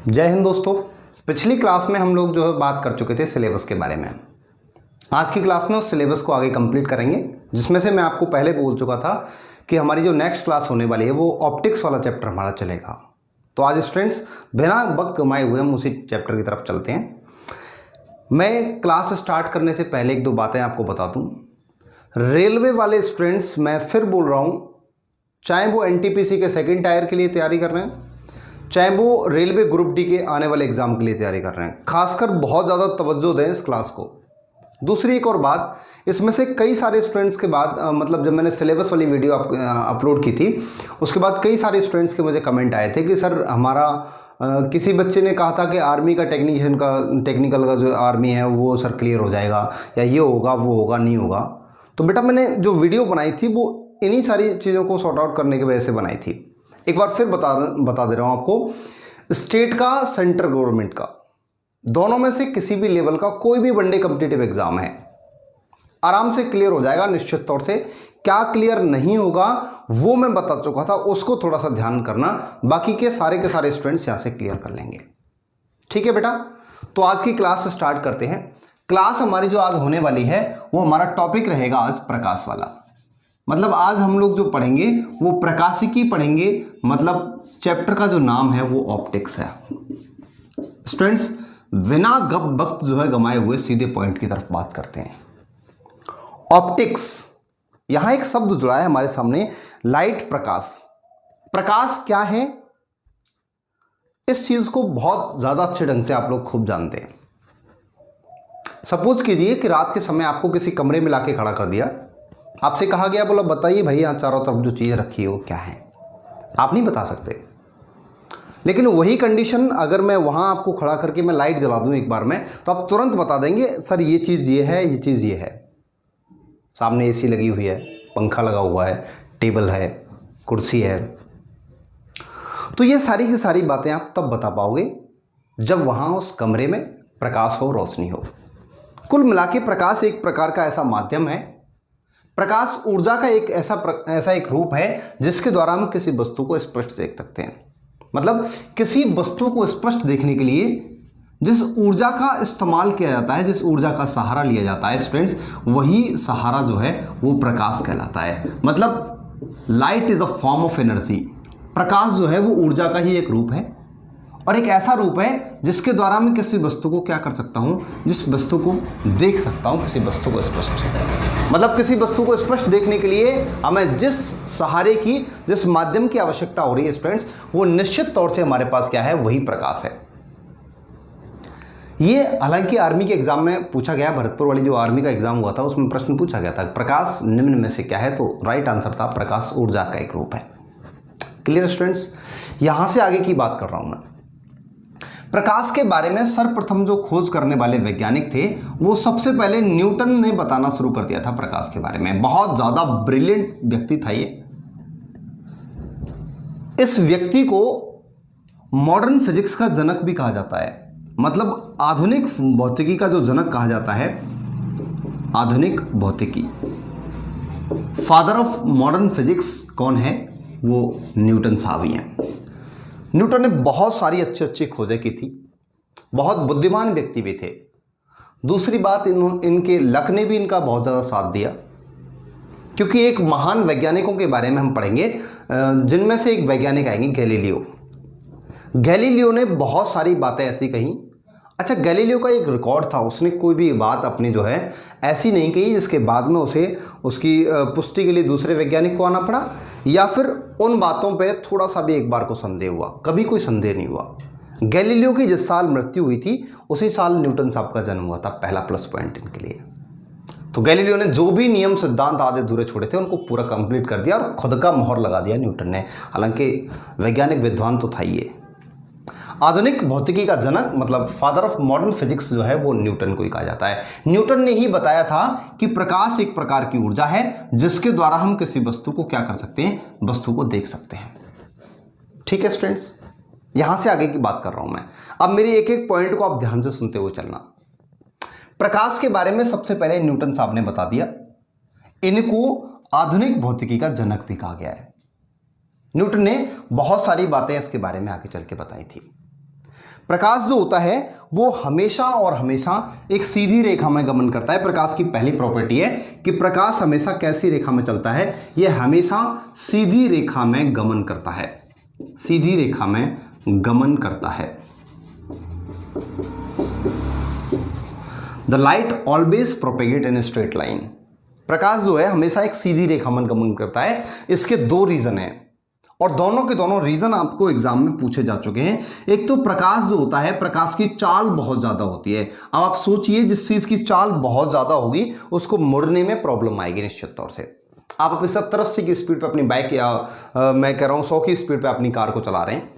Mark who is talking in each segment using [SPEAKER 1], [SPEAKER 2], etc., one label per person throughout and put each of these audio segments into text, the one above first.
[SPEAKER 1] जय हिंद दोस्तों। पिछली क्लास में हम लोग जो है बात कर चुके थे सिलेबस के बारे में। आज की क्लास में उस सिलेबस को आगे कंप्लीट करेंगे, जिसमें से मैं आपको पहले बोल चुका था कि हमारी जो नेक्स्ट क्लास होने वाली है वो ऑप्टिक्स वाला चैप्टर हमारा चलेगा। तो आज स्टूडेंट्स बिना वक्त गंवाए हुए हम उसी चैप्टर की तरफ चलते हैं। मैं क्लास स्टार्ट करने से पहले एक दो बातें आपको बता दूँ। रेलवे वाले स्टूडेंट्स, मैं फिर बोल रहा हूँ, चाहे वो एनटीपीसी के सेकेंड टायर के लिए तैयारी कर रहे हैं, चाहे वो रेलवे ग्रुप डी के आने वाले एग्जाम के लिए तैयारी कर रहे हैं, खासकर बहुत ज़्यादा तवज्जो दें इस क्लास को। दूसरी एक और बात, इसमें से कई सारे स्टूडेंट्स के बाद मतलब जब मैंने सिलेबस वाली वीडियो अपलोड की थी उसके बाद कई सारे स्टूडेंट्स के मुझे कमेंट आए थे कि सर हमारा किसी बच्चे ने कहा था कि आर्मी का टेक्निकल का जो आर्मी है वो सर क्लियर हो जाएगा, या ये होगा वो होगा नहीं होगा। तो बेटा मैंने जो वीडियो बनाई थी वो इन्हीं सारी चीज़ों को सॉर्ट आउट करने की वजह से बनाई थी। एक बार फिर बता दे रहा हूँ आपको, स्टेट का, सेंट्रल गवर्नमेंट का, दोनों में से किसी भी लेवल का कोई भी वनडे कॉम्पिटिटिव एग्जाम है आराम से क्लियर हो जाएगा निश्चित तौर से। क्या क्लियर नहीं होगा वो मैं बता चुका था, उसको थोड़ा सा ध्यान करना, बाकी के सारे स्टूडेंट्स यहाँ से क्लियर कर लेंगे। ठीक है बेटा, तो आज की क्लास स्टार्ट करते हैं। क्लास हमारी जो आज होने वाली है वो हमारा टॉपिक रहेगा आज प्रकाश वाला। मतलब आज हम लोग जो पढ़ेंगे वो प्रकाशिकी पढ़ेंगे, मतलब चैप्टर का जो नाम है वो ऑप्टिक्स है। स्टूडेंट्स बिना वक्त जो है गंवाए हुए सीधे पॉइंट की तरफ बात करते हैं। ऑप्टिक्स, यहां एक शब्द जुड़ा है हमारे सामने, लाइट, प्रकाश। प्रकाश क्या है इस चीज को बहुत ज्यादा अच्छे ढंग से आप लोग खूब जानते हैं। सपोज कीजिए कि रात के समय आपको किसी कमरे में लाके खड़ा कर दिया, आपसे कहा गया बोला बताइए भाई यहाँ चारों तरफ जो चीज़ रखी हो क्या है। आप नहीं बता सकते, लेकिन वही कंडीशन अगर मैं वहाँ आपको खड़ा करके मैं लाइट जला दूँ एक बार में, तो आप तुरंत बता देंगे सर ये चीज़ ये है, ये चीज़ ये है। सामने एसी लगी हुई है, पंखा लगा हुआ है, टेबल है, कुर्सी है। तो ये सारी की सारी बातें आप तब बता पाओगे जब वहाँ उस कमरे में प्रकाश हो, रोशनी हो। कुल मिला के प्रकाश एक प्रकार का ऐसा माध्यम है, प्रकाश ऊर्जा का एक ऐसा एक रूप है जिसके द्वारा हम किसी वस्तु को स्पष्ट देख सकते हैं। मतलब किसी वस्तु को स्पष्ट देखने के लिए जिस ऊर्जा का इस्तेमाल किया जाता है, जिस ऊर्जा का सहारा लिया जाता है स्टूडेंट्स, वही सहारा जो है वो प्रकाश कहलाता है। मतलब light is a form of energy. प्रकाश जो है वो ऊर्जा का ही एक रूप है, और एक ऐसा रूप है जिसके द्वारा मैं किसी वस्तु को क्या कर सकता हूं, जिस वस्तु को देख सकता हूं, किसी वस्तु को स्पष्ट। मतलब किसी वस्तु को स्पष्ट देखने के लिए हमें जिस सहारे की, जिस माध्यम की आवश्यकता हो रही है स्टूडेंट्स, वो निश्चित तौर से हमारे पास क्या है, वही प्रकाश है। ये हालांकि आर्मी के एग्जाम में पूछा गया, भरतपुर वाली जो आर्मी का एग्जाम हुआ था उसमें प्रश्न पूछा गया था प्रकाश निम्न में से क्या है, तो राइट आंसर था प्रकाश ऊर्जा का एक रूप है। क्लियर स्टूडेंट्स, यहां से आगे की बात कर रहा हूं मैं। प्रकाश के बारे में सर्वप्रथम जो खोज करने वाले वैज्ञानिक थे वो सबसे पहले न्यूटन ने बताना शुरू कर दिया था प्रकाश के बारे में। बहुत ज्यादा ब्रिलियंट व्यक्ति था ये। इस व्यक्ति को मॉडर्न फिजिक्स का जनक भी कहा जाता है। मतलब आधुनिक भौतिकी का जो जनक कहा जाता है, आधुनिक भौतिकी, फादर ऑफ मॉडर्न फिजिक्स कौन है, वो न्यूटन साहब ही हैं। न्यूटन ने बहुत सारी अच्छी अच्छी खोजें की थी, बहुत बुद्धिमान व्यक्ति भी थे। दूसरी बात, इनके लक ने भी इनका बहुत ज़्यादा साथ दिया, क्योंकि एक महान वैज्ञानिकों के बारे में हम पढ़ेंगे जिनमें से एक वैज्ञानिक आएंगे गैलीलियो। गैलीलियो ने बहुत सारी बातें ऐसी कही। अच्छा, गैलीलियो का एक रिकॉर्ड था, उसने कोई भी बात अपनी जो है ऐसी नहीं कही जिसके बाद में उसे उसकी पुष्टि के लिए दूसरे वैज्ञानिक को आना पड़ा, या फिर उन बातों पे थोड़ा सा भी एक बार को संदेह हुआ। कभी कोई संदेह नहीं हुआ। गैलीलियो की जिस साल मृत्यु हुई थी उसी साल न्यूटन साहब का जन्म हुआ था। पहला प्लस पॉइंट इनके लिए। तो गैलीलियो ने जो भी नियम सिद्धांत आधे अधूरे छोड़े थे उनको पूरा कंप्लीट कर दिया और खुद का मोहर लगा दिया न्यूटन ने। हालांकि वैज्ञानिक विद्वान तो था ही। आधुनिक भौतिकी का जनक मतलब फादर ऑफ मॉडर्न फिजिक्स जो है वो न्यूटन को ही कहा जाता है। न्यूटन ने ही बताया था कि प्रकाश एक प्रकार की ऊर्जा है जिसके द्वारा हम किसी वस्तु को क्या कर सकते हैं, वस्तु को देख सकते हैं। ठीक है स्टूडेंट्स, यहां से आगे की बात कर रहा हूं मैं। अब मेरे एक एक पॉइंट को आप ध्यान से सुनते हुए चलना। प्रकाश के बारे में सबसे पहले न्यूटन साहब ने बता दिया। इनको आधुनिक भौतिकी का जनक भी कहा गया है। न्यूटन ने बहुत सारी बातें इसके बारे में आगे चल के बताई थी। प्रकाश जो होता है वो हमेशा और हमेशा एक सीधी रेखा में गमन करता है। प्रकाश की पहली प्रॉपर्टी है कि प्रकाश हमेशा कैसी रेखा में चलता है, यह हमेशा सीधी रेखा में गमन करता है, सीधी रेखा में गमन करता है। The light always propagate in straight line. प्रकाश जो है हमेशा एक सीधी रेखा में गमन करता है। इसके दो रीजन हैं और दोनों के दोनों रीजन आपको एग्जाम में पूछे जा चुके हैं। एक तो प्रकाश जो होता है, प्रकाश की चाल बहुत ज्यादा होती है। अब आप सोचिए, जिस चीज की चाल बहुत ज्यादा होगी उसको मुड़ने में प्रॉब्लम आएगी निश्चित तौर से। आप अपनी 70-80 की स्पीड पे अपनी बाइक या मैं कह रहा हूं 100 की स्पीड पे अपनी कार को चला रहे हैं,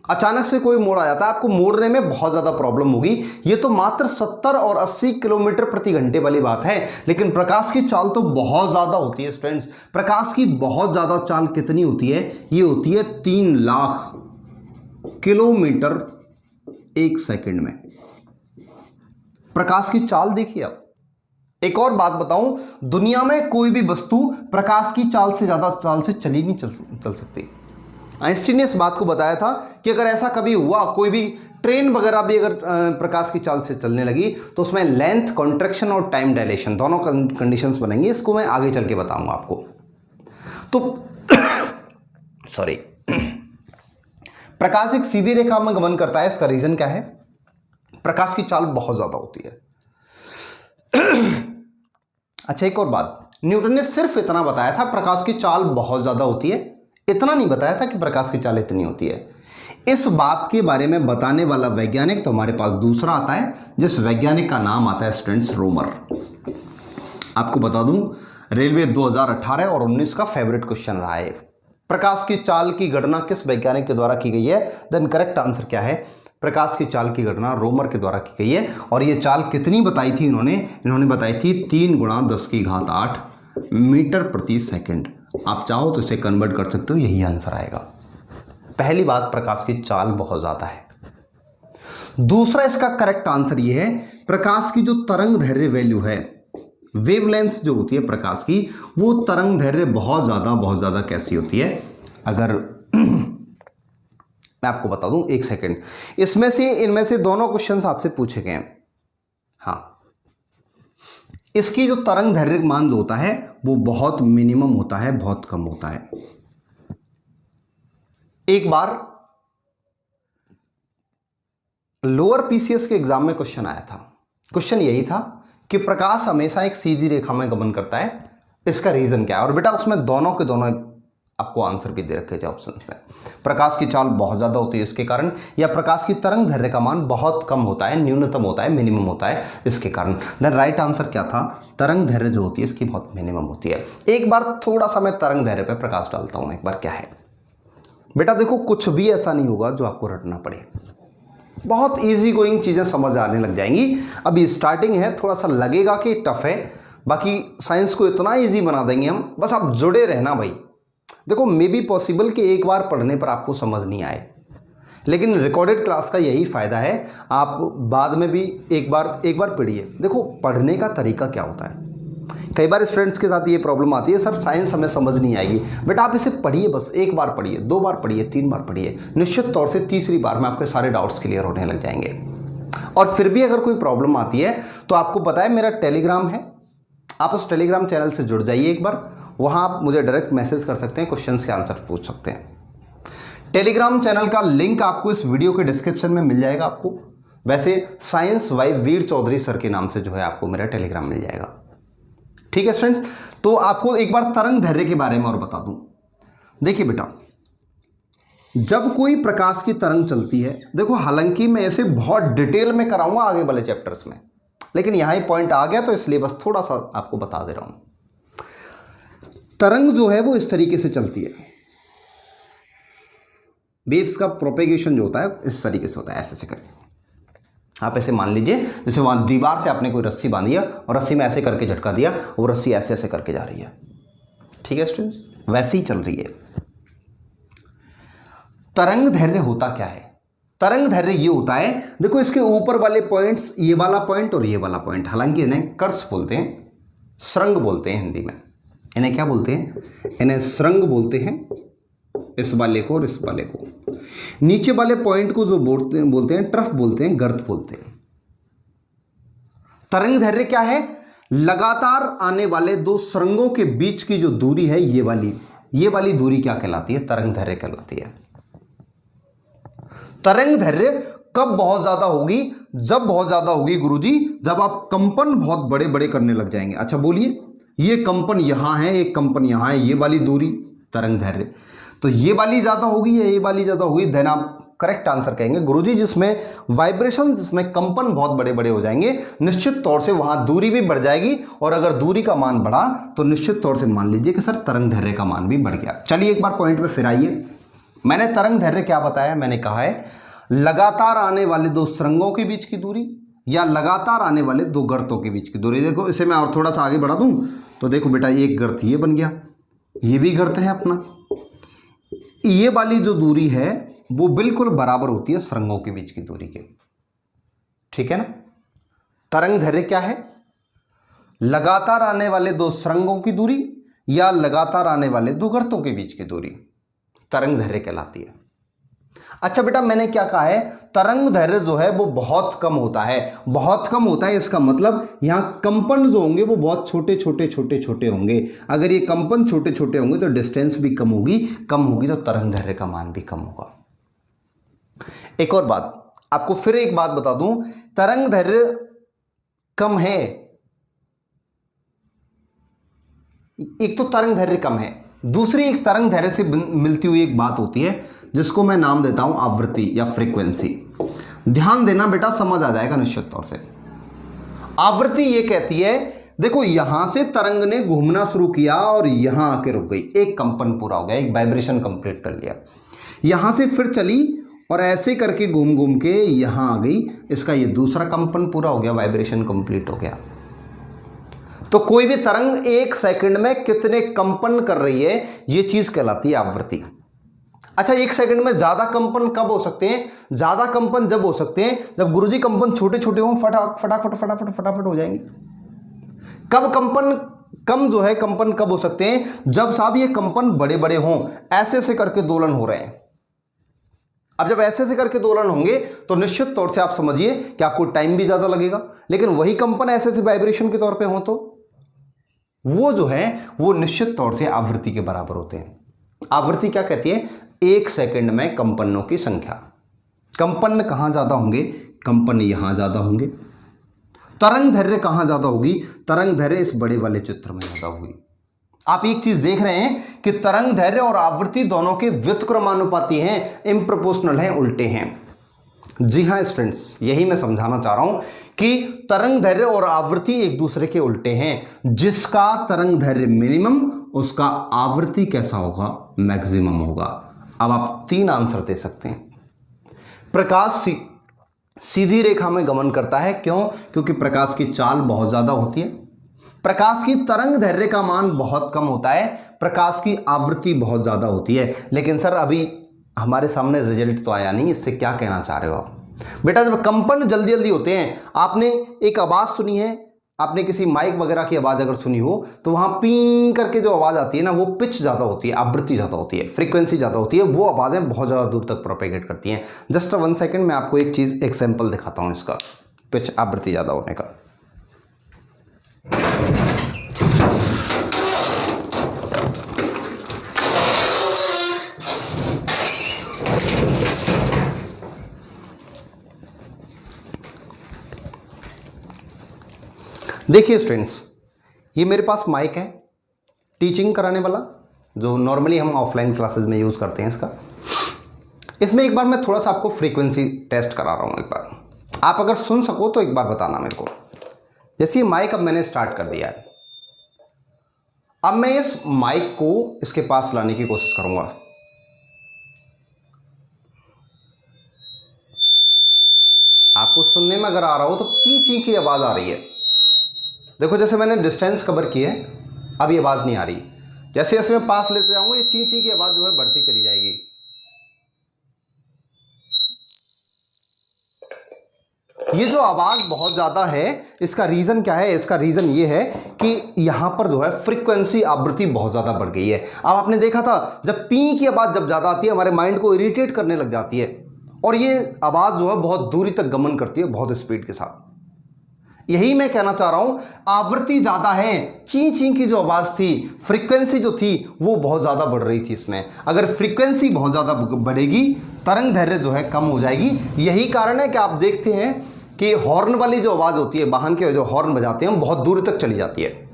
[SPEAKER 1] अचानक से कोई मोड़ आ जाता है, आपको मोड़ने में बहुत ज्यादा प्रॉब्लम होगी। ये तो मात्र 70 और 80 किलोमीटर प्रति घंटे वाली बात है, लेकिन प्रकाश की चाल तो बहुत ज्यादा होती है स्टूडेंट्स। प्रकाश की बहुत ज्यादा चाल कितनी होती है? ये होती है 3 लाख किलोमीटर एक सेकंड में। प्रकाश की चाल देखिए आप। एक और बात बताऊं, दुनिया में कोई भी वस्तु प्रकाश की चाल से ज्यादा चाल से चली नहीं चल सकती। आइंस्टीन ने इस बात को बताया था कि अगर ऐसा कभी हुआ, कोई भी ट्रेन वगैरह भी अगर प्रकाश की चाल से चलने लगी तो उसमें लेंथ कॉन्ट्रैक्शन और टाइम डायलेशन दोनों कंडीशंस बनेंगी। इसको मैं आगे चल के बताऊंगा आपको। तो सॉरी, प्रकाश एक सीधी रेखा में गमन करता है। इसका रीजन क्या है? प्रकाश की चाल बहुत ज्यादा होती है। अच्छा, एक और बात, न्यूटन ने सिर्फ इतना बताया था प्रकाश की चाल बहुत ज्यादा होती है, इतना नहीं बताया था कि प्रकाश की चाल इतनी होती है। इस बात के बारे में बताने वाला वैज्ञानिक तो हमारे पास दूसरा आता है, जिस वैज्ञानिक का नाम आता है स्टूडेंट्स रोमर। आपको बता दूं, रेलवे 2018 और 19 का फेवरेट क्वेश्चन रहा है। प्रकाश की चाल की गणना किस वैज्ञानिक के द्वारा की गई है? देन करेक्ट आंसर क्या है? प्रकाश की चाल की गणना रोमर के द्वारा की गई है। और ये चाल कितनी बताई थी इन्होंने बताई थी 3 × 10⁸ मीटर प्रति सेकंड। आप चाहो तो इसे कन्वर्ट कर सकते हो, यही आंसर आएगा। पहली बात, प्रकाश की चाल बहुत ज्यादा है। दूसरा इसका करेक्ट आंसर ये है, प्रकाश की जो तरंग दैर्घ्य वैल्यू है, वेवलेंथ जो होती है प्रकाश की, वो तरंग दैर्घ्य बहुत ज्यादा कैसी होती है? अगर मैं आपको बता दूं, एक सेकेंड, इनमें से दोनों क्वेश्चंस आपसे पूछे गए हैं। हाँ, इसकी जो तरंग दैर्घ्य मान जो होता है वो बहुत मिनिमम होता है, बहुत कम होता है। एक बार लोअर पीसीएस के एग्जाम में क्वेश्चन आया था। क्वेश्चन यही था कि प्रकाश हमेशा एक सीधी रेखा में गमन करता है, इसका रीजन क्या है? और बेटा उसमें दोनों के दोनों आपको आंसर भी दे रखे थे ऑप्शंस में। प्रकाश की चाल बहुत ज्यादा होती है इसके कारण, या प्रकाश की तरंग दैर्घ्य का मान बहुत कम होता है, न्यूनतम होता है, मिनिमम होता है, इसके कारण। देन राइट आंसर क्या था? तरंग दैर्घ्य जो होती है इसकी बहुत मिनिमम होती है। एक बार थोड़ा सा मैं तरंग दैर्घ्य पे प्रकाश डालता हूं, एक बार क्या है बेटा। देखो, कुछ भी ऐसा नहीं होगा जो आपको रटना पड़े, बहुत ईजी गोइंग चीजें समझ आने लग जाएंगी। अभी स्टार्टिंग है, थोड़ा सा लगेगा कि टफ है, बाकी साइंस को इतना ईजी बना देंगे हम, बस आप जुड़े रहना भाई। देखो, मे बी पॉसिबल कि एक बार पढ़ने पर आपको समझ नहीं आए, लेकिन रिकॉर्डेड क्लास का यही फायदा है, आप बाद में भी एक बार पढ़िए। देखो, पढ़ने का तरीका क्या होता है, कई बार स्टूडेंट्स के साथ ये प्रॉब्लम आती है, सर साइंस हमें समझ नहीं आएगी। बेटा आप इसे पढ़िए, बस एक बार पढ़िए, 2 बार पढ़िए, 3 बार पढ़िए, निश्चित तौर से तीसरी बार में आपके सारे डाउट्स क्लियर होने लग जाएंगे। और फिर भी अगर कोई प्रॉब्लम आती है तो आपको पता है मेरा टेलीग्राम है, आप उस टेलीग्राम चैनल से जुड़ जाइए एक बार, वहां आप मुझे डायरेक्ट मैसेज कर सकते हैं, क्वेश्चंस के आंसर पूछ सकते हैं। टेलीग्राम चैनल का लिंक आपको इस वीडियो के डिस्क्रिप्शन में मिल जाएगा। आपको वैसे साइंस वाई वीर चौधरी सर के नाम से जो है आपको मेरा टेलीग्राम मिल जाएगा। ठीक है स्टूडेंट्स, तो आपको एक बार तरंग दैर्घ्य के बारे में और बता दूं। देखिए बेटा, जब कोई प्रकाश की तरंग चलती है, देखो हालांकि मैं इसे बहुत डिटेल में कराऊंगा आगे वाले चैप्टर्स में, लेकिन यहां ही पॉइंट आ गया तो इसलिए बस थोड़ा सा आपको बता दे रहा हूं। तरंग जो है वो इस तरीके से चलती है, वेव्स का प्रोपेगेशन जो होता है इस तरीके से होता है, ऐसे करके। आप ऐसे मान लीजिए जैसे वहां दीवार से आपने कोई रस्सी बांधी है और रस्सी में ऐसे करके झटका दिया, वो रस्सी ऐसे ऐसे करके जा रही है। ठीक है स्टूडेंट्स, वैसे ही चल रही है। तरंग दैर्घ्य होता क्या है? तरंग दैर्घ्य ये होता है, देखो इसके ऊपर वाले पॉइंट्स, ये वाला पॉइंट और ये वाला पॉइंट, हालांकि इन्हें कर्स बोलते हैं, श्रृंग बोलते हैं हिंदी में। इन्हें क्या बोलते हैं? इन्हें श्रृंग बोलते हैं। इस वाले को और इस वाले को। नीचे वाले पॉइंट को जो बोलते हैं ट्रफ बोलते हैं, गर्त बोलते हैं। तरंग दैर्घ्य क्या है? लगातार आने वाले दो सुरंगों के बीच की जो दूरी है ये वाली दूरी क्या कहलाती है? तरंग दैर्घ्य कहलाती है। तरंग दैर्घ्य कब बहुत ज्यादा होगी? जब बहुत ज्यादा होगी गुरुजी, जब आप कंपन बहुत बड़े बड़े करने लग जाएंगे। अच्छा बोलिए, ये कंपन यहां है, एक कंपन यहां है, ये वाली दूरी तरंग दैर्घ्य, तो ये वाली ज्यादा होगी या ये वाली ज्यादा होगी? देन आप करेक्ट आंसर कहेंगे गुरुजी जिसमें वाइब्रेशन, जिसमें कंपन बहुत बड़े बड़े हो जाएंगे, निश्चित तौर से वहां दूरी भी बढ़ जाएगी, और अगर दूरी का मान बढ़ा तो निश्चित तौर से मान लीजिए कि सर तरंग दैर्घ्य का मान भी बढ़ गया। चलिए एक बार पॉइंट पे फिर आइए। मैंने तरंग दैर्घ्य क्या बताया? मैंने कहा है लगातार आने वाले दो सुरंगों के बीच की दूरी या लगातार आने वाले दो गर्तों के बीच की दूरी। देखो इसे मैं और थोड़ा सा आगे बढ़ा दूं तो देखो बेटा, एक गर्त ये बन गया, ये भी गर्त है अपना। ये वाली जो दूरी है वो बिल्कुल बराबर होती है सुरंगों के बीच की दूरी के, ठीक है ना। तरंग दैर्घ्य क्या है? लगातार आने वाले दो सुरंगों की दूरी या लगातार आने वाले दो गर्तों के बीच की दूरी तरंग दैर्घ्य कहलाती है। अच्छा बेटा, मैंने क्या कहा है? तरंग दैर्घ्य जो है वो बहुत कम होता है। बहुत कम होता है इसका मतलब यहां कंपन जो होंगे वो बहुत छोटे छोटे छोटे छोटे होंगे। अगर ये कंपन छोटे छोटे होंगे तो डिस्टेंस भी कम होगी तो तरंग दैर्घ्य का मान भी कम होगा। एक और बात आपको फिर एक बात बता दूं, तरंग दैर्घ्य कम है, एक तो तरंग दैर्घ्य कम है, दूसरी एक तरंग दैर्घ्य से मिलती हुई एक बात होती है जिसको मैं नाम देता हूं आवृत्ति या फ्रीक्वेंसी। ध्यान देना बेटा, समझ आ जाएगा निश्चित तौर से। आवृत्ति ये कहती है, देखो यहां से तरंग ने घूमना शुरू किया और यहां आके रुक गई, एक कंपन पूरा हो गया, एक वाइब्रेशन कंप्लीट कर लिया, यहां से फिर चली और ऐसे करके घूम घूम के यहां आ गई, इसका ये दूसरा कंपन पूरा हो गया, वाइब्रेशन कंप्लीट हो गया। तो कोई भी तरंग एक सेकंड में कितने कंपन कर रही है, ये चीज कहलाती है आवृत्ति। अच्छा, एक सेकंड में ज्यादा कंपन कब हो सकते हैं? ज्यादा कंपन जब हो सकते हैं जब गुरुजी कंपन छोटे छोटे हों, फटाफट फटाफट फटाफट फटाफट हो जाएंगे। कब कंपन कम जो है, कंपन कब हो सकते हैं? जब साहब ये कंपन बड़े बड़े हों, ऐसे ऐसे करके दोलन हो रहे हैं। अब जब ऐसे ऐसे करके दोलन होंगे तो निश्चित तौर से आप समझिए कि आपको टाइम भी ज्यादा लगेगा, लेकिन वही कंपन ऐसे ऐसे वाइब्रेशन के तौर पे हो तो वो जो है वो निश्चित तौर से आवृत्ति के बराबर होते हैं। आवृत्ति क्या कहती है? एक सेकंड में कंपनों की संख्या। कंपन कहां ज्यादा होंगे? कंपन यहां ज्यादा होंगे। तरंग दैर्घ्य कहां ज्यादा होगी? तरंग दैर्घ्य इस बड़े वाले चित्र में ज्यादा होगी। आप एक चीज देख रहे हैं कि तरंग दैर्घ्य और आवृत्ति दोनों के व्युत्क्रमानुपाती हैं, इम्प्रोपोर्शनल हैं, उल्टे हैं। जी हां स्टूडेंट्स, यही मैं समझाना चाह रहा हूं कि तरंग दैर्घ्य और आवृत्ति एक दूसरे के उल्टे हैं। जिसका तरंग दैर्घ्य मिनिमम, उसका आवृत्ति कैसा होगा? मैक्सिमम होगा। अब आप 3 आंसर दे सकते हैं। प्रकाश सीधी रेखा में गमन करता है, क्यों? क्योंकि प्रकाश की चाल बहुत ज्यादा होती है, प्रकाश की तरंग दैर्घ्य का मान बहुत कम होता है, प्रकाश की आवृत्ति बहुत ज्यादा होती है। लेकिन सर अभी हमारे सामने रिजल्ट तो आया नहीं, इससे क्या कहना चाह रहे हो आप? बेटा जब कंपन जल्दी जल्दी होते हैं, आपने एक आवाज सुनी है, आपने किसी माइक वगैरह की आवाज अगर सुनी हो तो वहां पीं करके जो आवाज आती है ना, वो पिच ज्यादा होती है, आवृत्ति ज्यादा होती है, फ्रीक्वेंसी ज्यादा होती है, वो आवाजें बहुत ज्यादा दूर तक प्रोपेगेट करती हैं। जस्ट 1 सेकंड मैं आपको एक चीज एग्जांपल दिखाता हूं इसका, पिच आवृत्ति ज्यादा होने का। देखिए स्टूडेंट्स, ये मेरे पास माइक है टीचिंग कराने वाला, जो नॉर्मली हम ऑफलाइन क्लासेस में यूज़ करते हैं इसका। इसमें एक बार मैं थोड़ा सा आपको फ्रीक्वेंसी टेस्ट करा रहा हूँ। एक बार आप अगर सुन सको तो एक बार बताना मेरे को। जैसे माइक अब मैंने स्टार्ट कर दिया है, अब मैं इस माइक को इसके पास लाने की कोशिश करूंगा। आपको सुनने में अगर आ रहा हो तो ची ची की आवाज़ आ रही है। देखो जैसे मैंने डिस्टेंस कवर की है, अब ये आवाज़ नहीं आ रही। जैसे जैसे मैं पास लेते जाऊंगा, ये ची ची की आवाज़ जो है बढ़ती चली जाएगी। ये जो आवाज़ बहुत ज़्यादा है, इसका रीज़न क्या है? इसका रीज़न ये है कि यहाँ पर जो है फ्रीक्वेंसी, आवृत्ति बहुत ज़्यादा बढ़ गई है। अब आपने देखा था जब पी की आवाज़ जब ज़्यादा आती है हमारे माइंड को इरिटेट करने लग जाती है, और ये आवाज़ जो है बहुत दूरी तक गमन करती है बहुत स्पीड के साथ। यही मैं कहना चाह रहा हूं, आवृत्ति ज्यादा है, ची ची की जो आवाज थी, फ्रीक्वेंसी जो थी वो बहुत ज्यादा बढ़ रही थी इसमें। अगर फ्रीक्वेंसी बहुत ज्यादा बढ़ेगी, तरंग दैर्घ्य जो है कम हो जाएगी। यही कारण है कि आप देखते हैं कि हॉर्न वाली जो आवाज होती है, वाहन के जो हॉर्न बजाते हैं, बहुत दूर तक चली जाती है।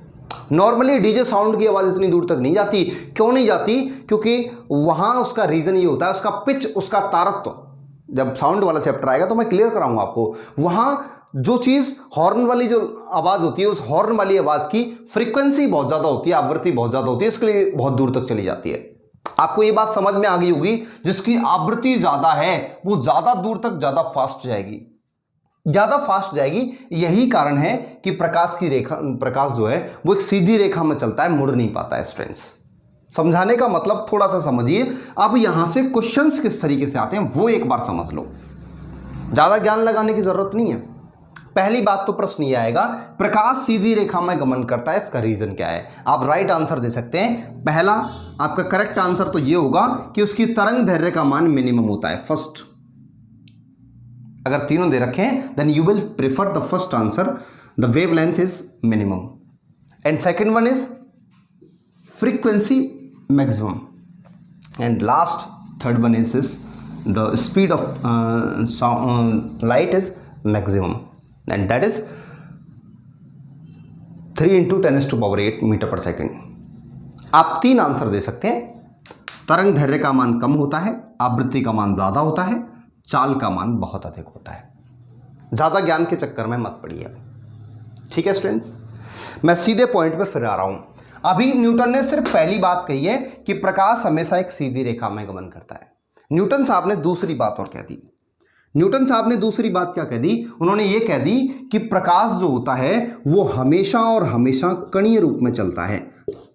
[SPEAKER 1] नॉर्मली डीजे साउंड की आवाज इतनी दूर तक नहीं जाती। क्यों नहीं जाती? क्योंकि वहां उसका रीजन ये होता है, उसका पिच, उसका तारत्व। जब साउंड वाला चैप्टर आएगा तो मैं क्लियर कराऊंगा आपको। वहां जो चीज़ हॉर्न वाली जो आवाज़ होती है, उस हॉर्न वाली आवाज़ की फ्रीक्वेंसी बहुत ज़्यादा होती है, आवृत्ति बहुत ज़्यादा होती है, इसके लिए बहुत दूर तक चली जाती है। आपको ये बात समझ में आ गई होगी, जिसकी आवृत्ति ज़्यादा है वो ज़्यादा दूर तक ज़्यादा फास्ट जाएगी, ज़्यादा फास्ट जाएगी। यही कारण है कि प्रकाश की रेखा, प्रकाश जो है वो एक सीधी रेखा में चलता है, मुड़ नहीं पाता है स्टूडेंट्स। समझाने का मतलब थोड़ा सा समझिए। अब यहां से क्वेश्चंस किस तरीके से आते हैं वो एक बार समझ लो, ज़्यादा ज्ञान लगाने की ज़रूरत नहीं है। पहली बात तो प्रश्न ये आएगा, प्रकाश सीधी रेखा में गमन करता है, इसका रीजन क्या है? आप राइट आंसर दे सकते हैं। पहला आपका करेक्ट आंसर तो ये होगा कि उसकी तरंग दैर्घ्य का मान मिनिमम होता है, फर्स्ट। अगर तीनों दे रखे हैं then you will prefer the first answer, the wave length is minimum, and second one is frequency maximum, and last third one is the speed of light is maximum, and that is 3 × 10⁸ metre per second. आप तीन answer दे सकते हैं। तरंग दैर्घ्य का मान कम होता है, आवृत्ति का मान ज़्यादा होता है, चाल का मान बहुत अधिक होता है। ज़्यादा ज्ञान के चक्कर में मत पड़िए, ठीक है स्टूडेंट्स। मैं सीधे पॉइंट पे फिर आ रहा हूँ। अभी न्यूटन ने सिर्फ पहली बात कही है कि प्रकाश हमेशा एक सीधी रेखा में गमन करता है। न्यूटन साहब ने दूसरी बात और कह दी। न्यूटन साहब ने दूसरी बात क्या कह दी? उन्होंने ये कह दी कि प्रकाश जो होता है वो हमेशा और हमेशा कणीय रूप में चलता है।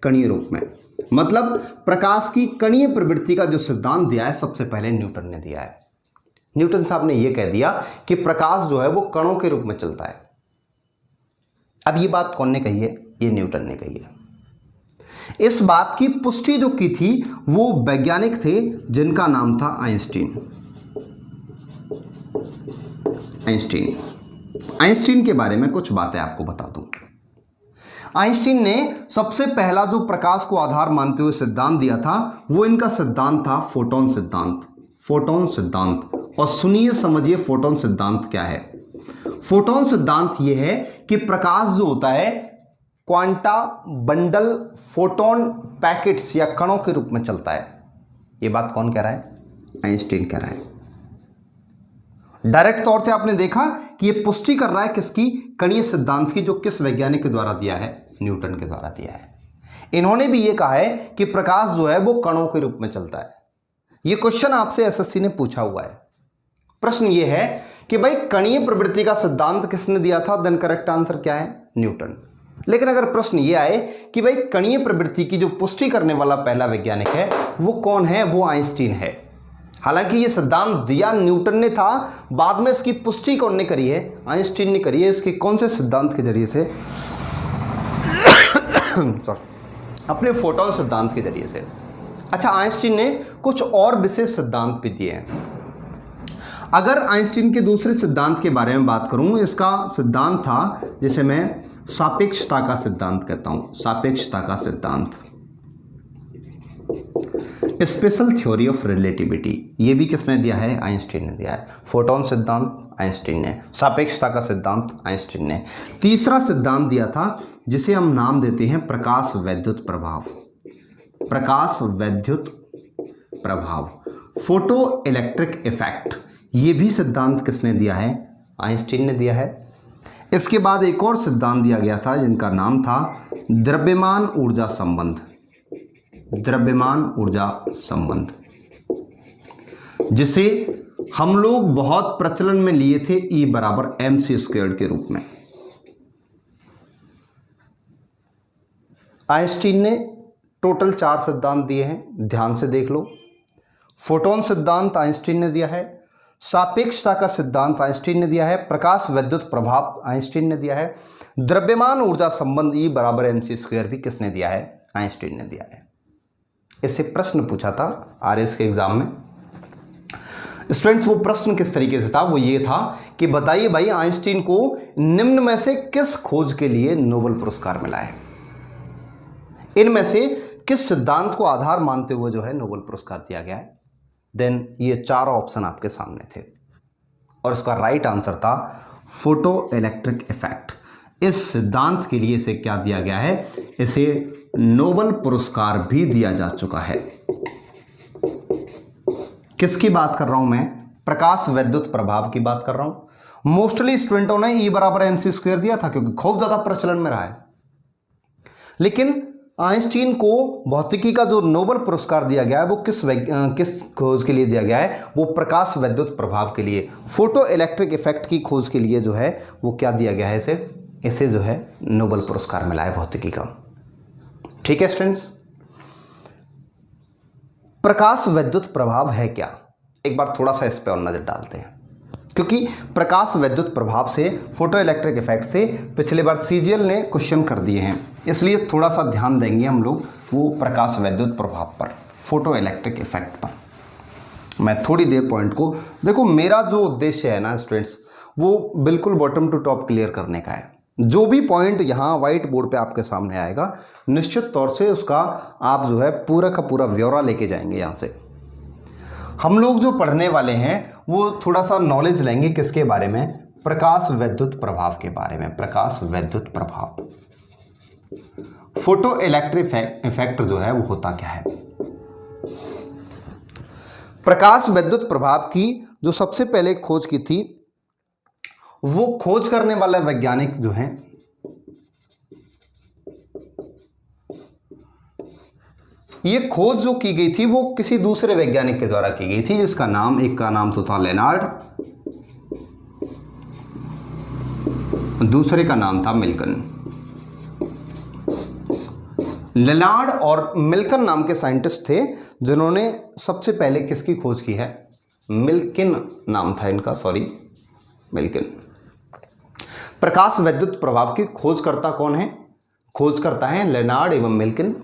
[SPEAKER 1] कणीय रूप में मतलब प्रकाश की कणीय प्रवृत्ति का जो सिद्धांत दिया है सबसे पहले न्यूटन ने दिया है। न्यूटन साहब ने ये कह दिया कि प्रकाश जो है वो कणों के रूप में चलता है। अब ये बात कौन ने कही है? ये न्यूटन ने कही है। इस बात की पुष्टि जो की थी वो वैज्ञानिक थे जिनका नाम था आइंस्टीन। आइंस्टीन के बारे में कुछ बातें आपको बता दूं। आइंस्टीन ने सबसे पहला जो प्रकाश को आधार मानते हुए सिद्धांत दिया था वो इनका सिद्धांत था फोटोन सिद्धांत। फोटोन सिद्धांत, और सुनिए समझिए फोटोन सिद्धांत क्या है। फोटोन सिद्धांत ये है कि प्रकाश जो होता है क्वांटा बंडल फोटोन पैकेट्स या कणों के रूप में चलता है। ये बात कौन कह रहा है? आइंस्टीन कह रहा है। डायरेक्ट तौर से आपने देखा कि ये पुष्टि कर रहा है किसकी? कणीय सिद्धांत की, जो किस वैज्ञानिक के द्वारा दिया है? न्यूटन के द्वारा दिया है। इन्होंने भी ये कहा है कि प्रकाश जो है वो कणों के रूप में चलता है। ये क्वेश्चन आपसे एसएससी ने पूछा हुआ है। प्रश्न ये है कि भाई कणीय प्रवृत्ति का सिद्धांत किसने दिया था? देन करेक्ट आंसर क्या है? न्यूटन। लेकिन अगर प्रश्न ये आए कि भाई कणीय प्रवृत्ति की जो पुष्टि करने वाला पहला वैज्ञानिक है वो कौन है? वो आइंस्टीन है। हालांकि ये सिद्धांत दिया न्यूटन ने था, बाद में इसकी पुष्टि कौन ने करी है? आइंस्टीन ने करी है। इसके कौन से सिद्धांत के जरिए से? सॉरी, अपने फोटोन सिद्धांत के जरिए से। अच्छा, आइंस्टीन ने कुछ और विशेष सिद्धांत भी दिए हैं। अगर आइंस्टीन के दूसरे सिद्धांत के बारे में बात करूं, इसका सिद्धांत था जिसे मैं सापेक्षता का सिद्धांत कहता हूं। सापेक्षता का सिद्धांत, स्पेशल थ्योरी ऑफ रिलेटिविटी, ये भी किसने दिया है? आइंस्टीन ने दिया है। फोटोन सिद्धांत आइंस्टीन ने, सापेक्षता का सिद्धांत आइंस्टीन ने। तीसरा सिद्धांत दिया था जिसे हम नाम देते हैं प्रकाश वैद्युत प्रभाव। प्रकाश वैद्युत प्रभाव, फोटो इलेक्ट्रिक इफेक्ट, ये भी सिद्धांत किसने दिया है? आइंस्टीन ने दिया है। इसके बाद एक और सिद्धांत दिया गया था जिनका नाम था द्रव्यमान ऊर्जा संबंध। द्रव्यमान ऊर्जा संबंध, जिसे हम लोग बहुत प्रचलन में लिए थे E = mc² के रूप में। आइंस्टीन ने टोटल 4 सिद्धांत दिए हैं, ध्यान से देख लो। फोटोन सिद्धांत आइंस्टीन ने दिया है, सापेक्षता का सिद्धांत आइंस्टीन ने दिया है। प्रकाश विद्युत प्रभाव आइंस्टीन ने दिया है। द्रव्यमान ऊर्जा संबंध E = mc² भी किसने दिया है? आइंस्टीन ने दिया है। इससे प्रश्न पूछा था आरएस के एग्जाम में। स्टूडेंट्स वो प्रश्न किस तरीके से था? वो ये था कि बताइए भाई आइंस्टीन को निम्न में से किस खोज के लिए नोबेल पुरस्कार मिला है? इनमें से किस सिद्धांत को आधार मानते हुए जो है नोबेल पुरस्कार दिया गया है? देन ये चारों ऑप्शन आपके सामने थे और इसका राइट आंसर था फोटो इलेक्ट्रिक इफेक्ट। इस सिद्धांत के लिए इसे क्या दिया गया है? इसे नोबेल पुरस्कार भी दिया जा चुका है। किसकी बात कर रहा हूं मैं? प्रकाश विद्युत प्रभाव की बात कर रहा हूं। मोस्टली स्टूडेंटों ने E = mc² दिया था क्योंकि खूब ज्यादा प्रचलन में रहा है। लेकिन आइंस्टीन को भौतिकी का जो नोबेल पुरस्कार दिया गया है वो किस खोज के लिए दिया गया है? वो प्रकाश विद्युत प्रभाव के लिए, फोटो इलेक्ट्रिक इफेक्ट की खोज के लिए जो है वो क्या दिया गया है? इसे जो है नोबेल पुरस्कार मिला है भौतिकी का। ठीक है स्टूडेंट्स, प्रकाश विद्युत प्रभाव है क्या? एक बार थोड़ा सा इस पर और नजर डालते हैं, क्योंकि प्रकाश विद्युत प्रभाव से, फोटो इलेक्ट्रिक इफेक्ट से पिछले बार CGL ने क्वेश्चन कर दिए हैं, इसलिए थोड़ा सा ध्यान देंगे हम लोग वो प्रकाश विद्युत प्रभाव पर, फोटो इलेक्ट्रिक इफेक्ट पर। मैं थोड़ी देर पॉइंट को देखो, मेरा जो उद्देश्य है ना स्टूडेंट्स, वो बिल्कुल बॉटम टू टॉप क्लियर करने का है। जो भी पॉइंट यहाँ व्हाइट बोर्ड पे आपके सामने आएगा, निश्चित तौर से उसका आप जो है पूरा का पूरा ब्यौरा लेके जाएंगे। यहाँ से हम लोग जो पढ़ने वाले हैं वो थोड़ा सा नॉलेज लेंगे किसके बारे में? प्रकाश विद्युत प्रभाव के बारे में। प्रकाश विद्युत प्रभाव, फोटो इलेक्ट्रिक इफेक्ट जो है वो होता क्या है? प्रकाश विद्युत प्रभाव की जो सबसे पहले खोज की थी, वो खोज करने वाला वैज्ञानिक जो है ये खोज जो की गई थी वो किसी दूसरे वैज्ञानिक के द्वारा की गई थी, जिसका नाम, एक का नाम तो था लेनार्ड, दूसरे का नाम था मिल्कन। लेनार्ड और मिल्कन नाम के साइंटिस्ट थे जिन्होंने सबसे पहले किसकी खोज की है? मिल्किन नाम था इनका, सॉरी मिल्किन। प्रकाश विद्युत प्रभाव की खोजकर्ता कौन है? खोजकर्ता है लेनार्ड एवं मिल्किन।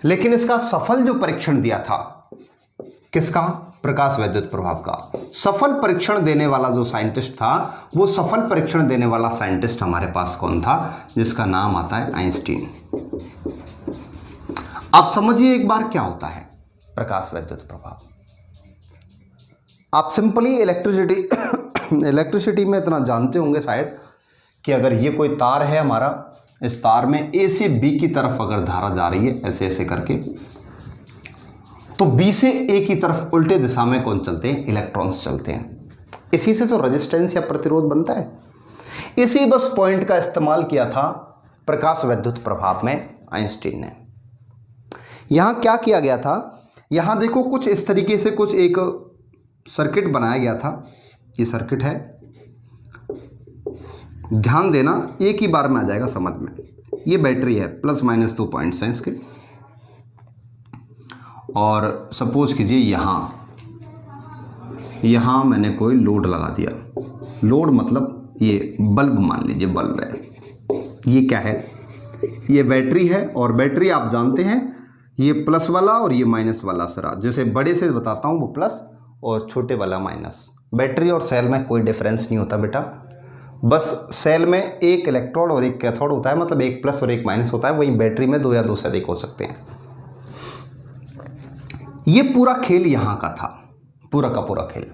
[SPEAKER 1] लेकिन इसका सफल जो परीक्षण दिया था, किसका? प्रकाश विद्युत प्रभाव का सफल परीक्षण देने वाला जो साइंटिस्ट था, वो सफल परीक्षण देने वाला साइंटिस्ट हमारे पास कौन था? जिसका नाम आता है आइंस्टीन। आप समझिए एक बार क्या होता है प्रकाश विद्युत प्रभाव। आप सिंपली इलेक्ट्रिसिटी में इतना जानते होंगे शायद कि अगर ये कोई तार है हमारा, इस तार में A से B की तरफ अगर धारा जा रही है ऐसे ऐसे करके, तो B से A की तरफ उल्टे दिशा में कौन चलते हैं? इलेक्ट्रॉन्स चलते हैं। इसी से तो रेजिस्टेंस या प्रतिरोध बनता है। इसी बस पॉइंट का इस्तेमाल किया था प्रकाश विद्युत प्रभाव में आइंस्टीन ने। यहाँ क्या किया गया था? यहाँ देखो कुछ इस तरीके से कुछ एक सर्किट बनाया गया था। ये सर्किट है, ध्यान देना, एक ही बार में आ जाएगा समझ में। ये बैटरी है, +- 2 पॉइंट्स हैं इसके, और सपोज कीजिए यहाँ मैंने कोई लोड लगा दिया। लोड मतलब ये बल्ब, मान लीजिए बल्ब है। ये क्या है? ये बैटरी है, और बैटरी आप जानते हैं ये प्लस वाला और ये माइनस वाला सिरा, जैसे बड़े से बताता हूँ वो प्लस और छोटे वाला माइनस। बैटरी और सेल में कोई डिफरेंस नहीं होता बेटा, बस सेल में एक इलेक्ट्रोड और एक कैथोड होता है, मतलब एक प्लस और एक माइनस होता है। वहीं बैटरी में 2 या 2 से अधिक हो सकते हैं। ये पूरा खेल यहाँ का था, पूरा का पूरा खेल।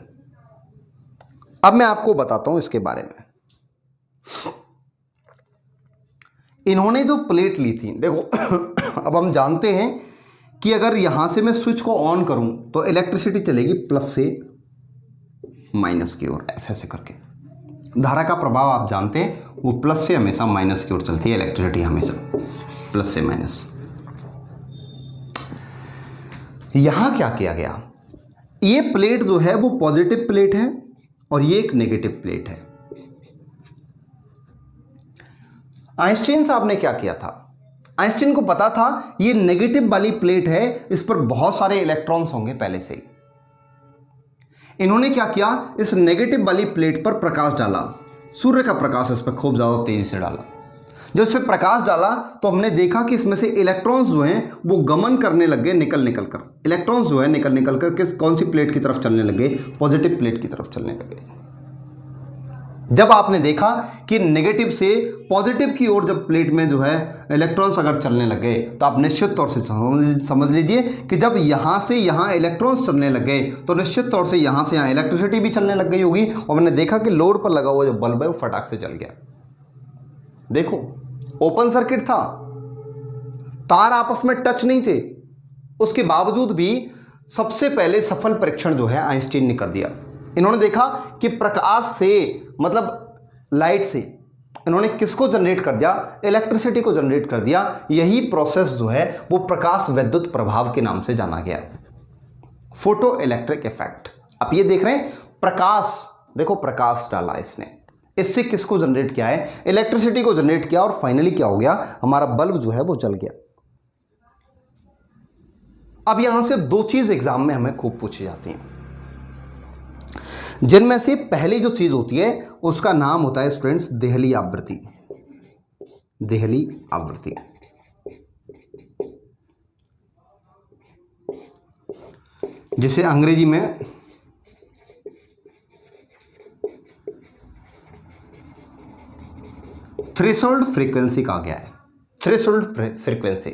[SPEAKER 1] अब मैं आपको बताता हूं इसके बारे में। इन्होंने जो प्लेट ली थी, देखो अब हम जानते हैं कि अगर यहां से मैं स्विच को ऑन करूं तो इलेक्ट्रिसिटी चलेगी प्लस से माइनस की ओर, ऐसे ऐसे करके। धारा का प्रभाव आप जानते हैं, वो प्लस से हमेशा माइनस की ओर चलती है। इलेक्ट्रिसिटी हमेशा प्लस से माइनस। यहां क्या किया गया? ये प्लेट जो है वो पॉजिटिव प्लेट है और ये एक नेगेटिव प्लेट है। आइंस्टीन साहब ने क्या किया था? आइंस्टीन को पता था ये नेगेटिव वाली प्लेट है, इस पर बहुत सारे इलेक्ट्रॉन्स होंगे पहले से ही। इन्होंने क्या किया, इस नेगेटिव वाली प्लेट पर प्रकाश डाला, सूर्य का प्रकाश इस पर खूब ज़्यादा तेज़ी से डाला। जब इस पर प्रकाश डाला तो हमने देखा कि इसमें से इलेक्ट्रॉन्स जो हैं वो गमन करने लग गए, निकल निकल कर। इलेक्ट्रॉन्स जो है निकल निकल कर कौन सी प्लेट की तरफ चलने लगे, पॉजिटिव प्लेट की तरफ चलने लगे। जब आपने देखा कि नेगेटिव से पॉजिटिव की ओर जब प्लेट में जो है इलेक्ट्रॉन्स अगर चलने लगे, तो आप निश्चित तौर से समझ लीजिए कि जब यहाँ से यहाँ इलेक्ट्रॉन्स चलने लगे तो निश्चित तौर से यहाँ से यहाँ इलेक्ट्रिसिटी भी चलने लग गई होगी। और मैंने देखा कि लोड पर लगा हुआ जो बल्ब है वो फटाक से जल गया। देखो ओपन सर्किट था, तार आपस में टच नहीं थे, उसके बावजूद भी सबसे पहले सफल परीक्षण जो है आइंस्टीन ने कर दिया। इन्होंने देखा कि प्रकाश से, मतलब लाइट से, इन्होंने किसको जनरेट कर दिया, इलेक्ट्रिसिटी को जनरेट कर दिया। यही प्रोसेस जो है वो प्रकाश विद्युत प्रभाव के नाम से जाना गया, फोटो इलेक्ट्रिक इफेक्ट। आप ये देख रहे हैं प्रकाश, देखो प्रकाश डाला इसने, इससे किसको जनरेट किया है, इलेक्ट्रिसिटी को जनरेट किया, और फाइनली क्या हो गया, हमारा बल्ब जो है वो जल गया। अब यहां से दो चीज एग्जाम में हमें खूब पूछी जाती हैं, जिनमें से पहली जो चीज होती है उसका नाम होता है स्टूडेंट्स देहली आवृत्ति। देहली आवृत्ति, जिसे अंग्रेजी में थ्रेशोल्ड फ्रीक्वेंसी कहा गया है। Threshold frequency.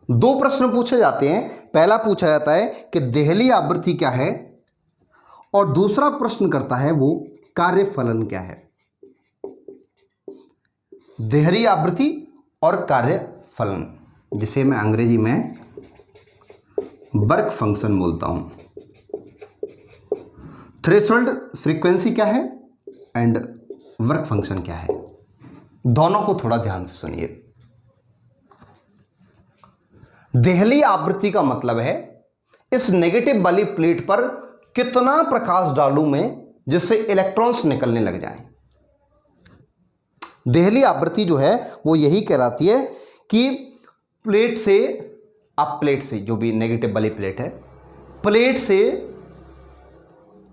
[SPEAKER 1] दो प्रश्न पूछे जाते हैं, पहला पूछा जाता है कि देहली आवृत्ति क्या है, और दूसरा प्रश्न करता है वो कार्यफलन क्या है। देहली आवृत्ति और कार्यफलन, जिसे मैं अंग्रेजी में वर्क फंक्शन बोलता हूं। थ्रेशोल्ड फ्रीक्वेंसी क्या है एंड वर्क फंक्शन क्या है, दोनों को थोड़ा ध्यान से सुनिए। देहली आवृत्ति का मतलब है इस नेगेटिव वाली प्लेट पर कितना प्रकाश डालूं मैं जिससे इलेक्ट्रॉन्स निकलने लग जाएं। देहली आवृत्ति जो है वो यही कहलाती है कि प्लेट से, आप प्लेट से, जो भी नेगेटिव वाली प्लेट है, प्लेट से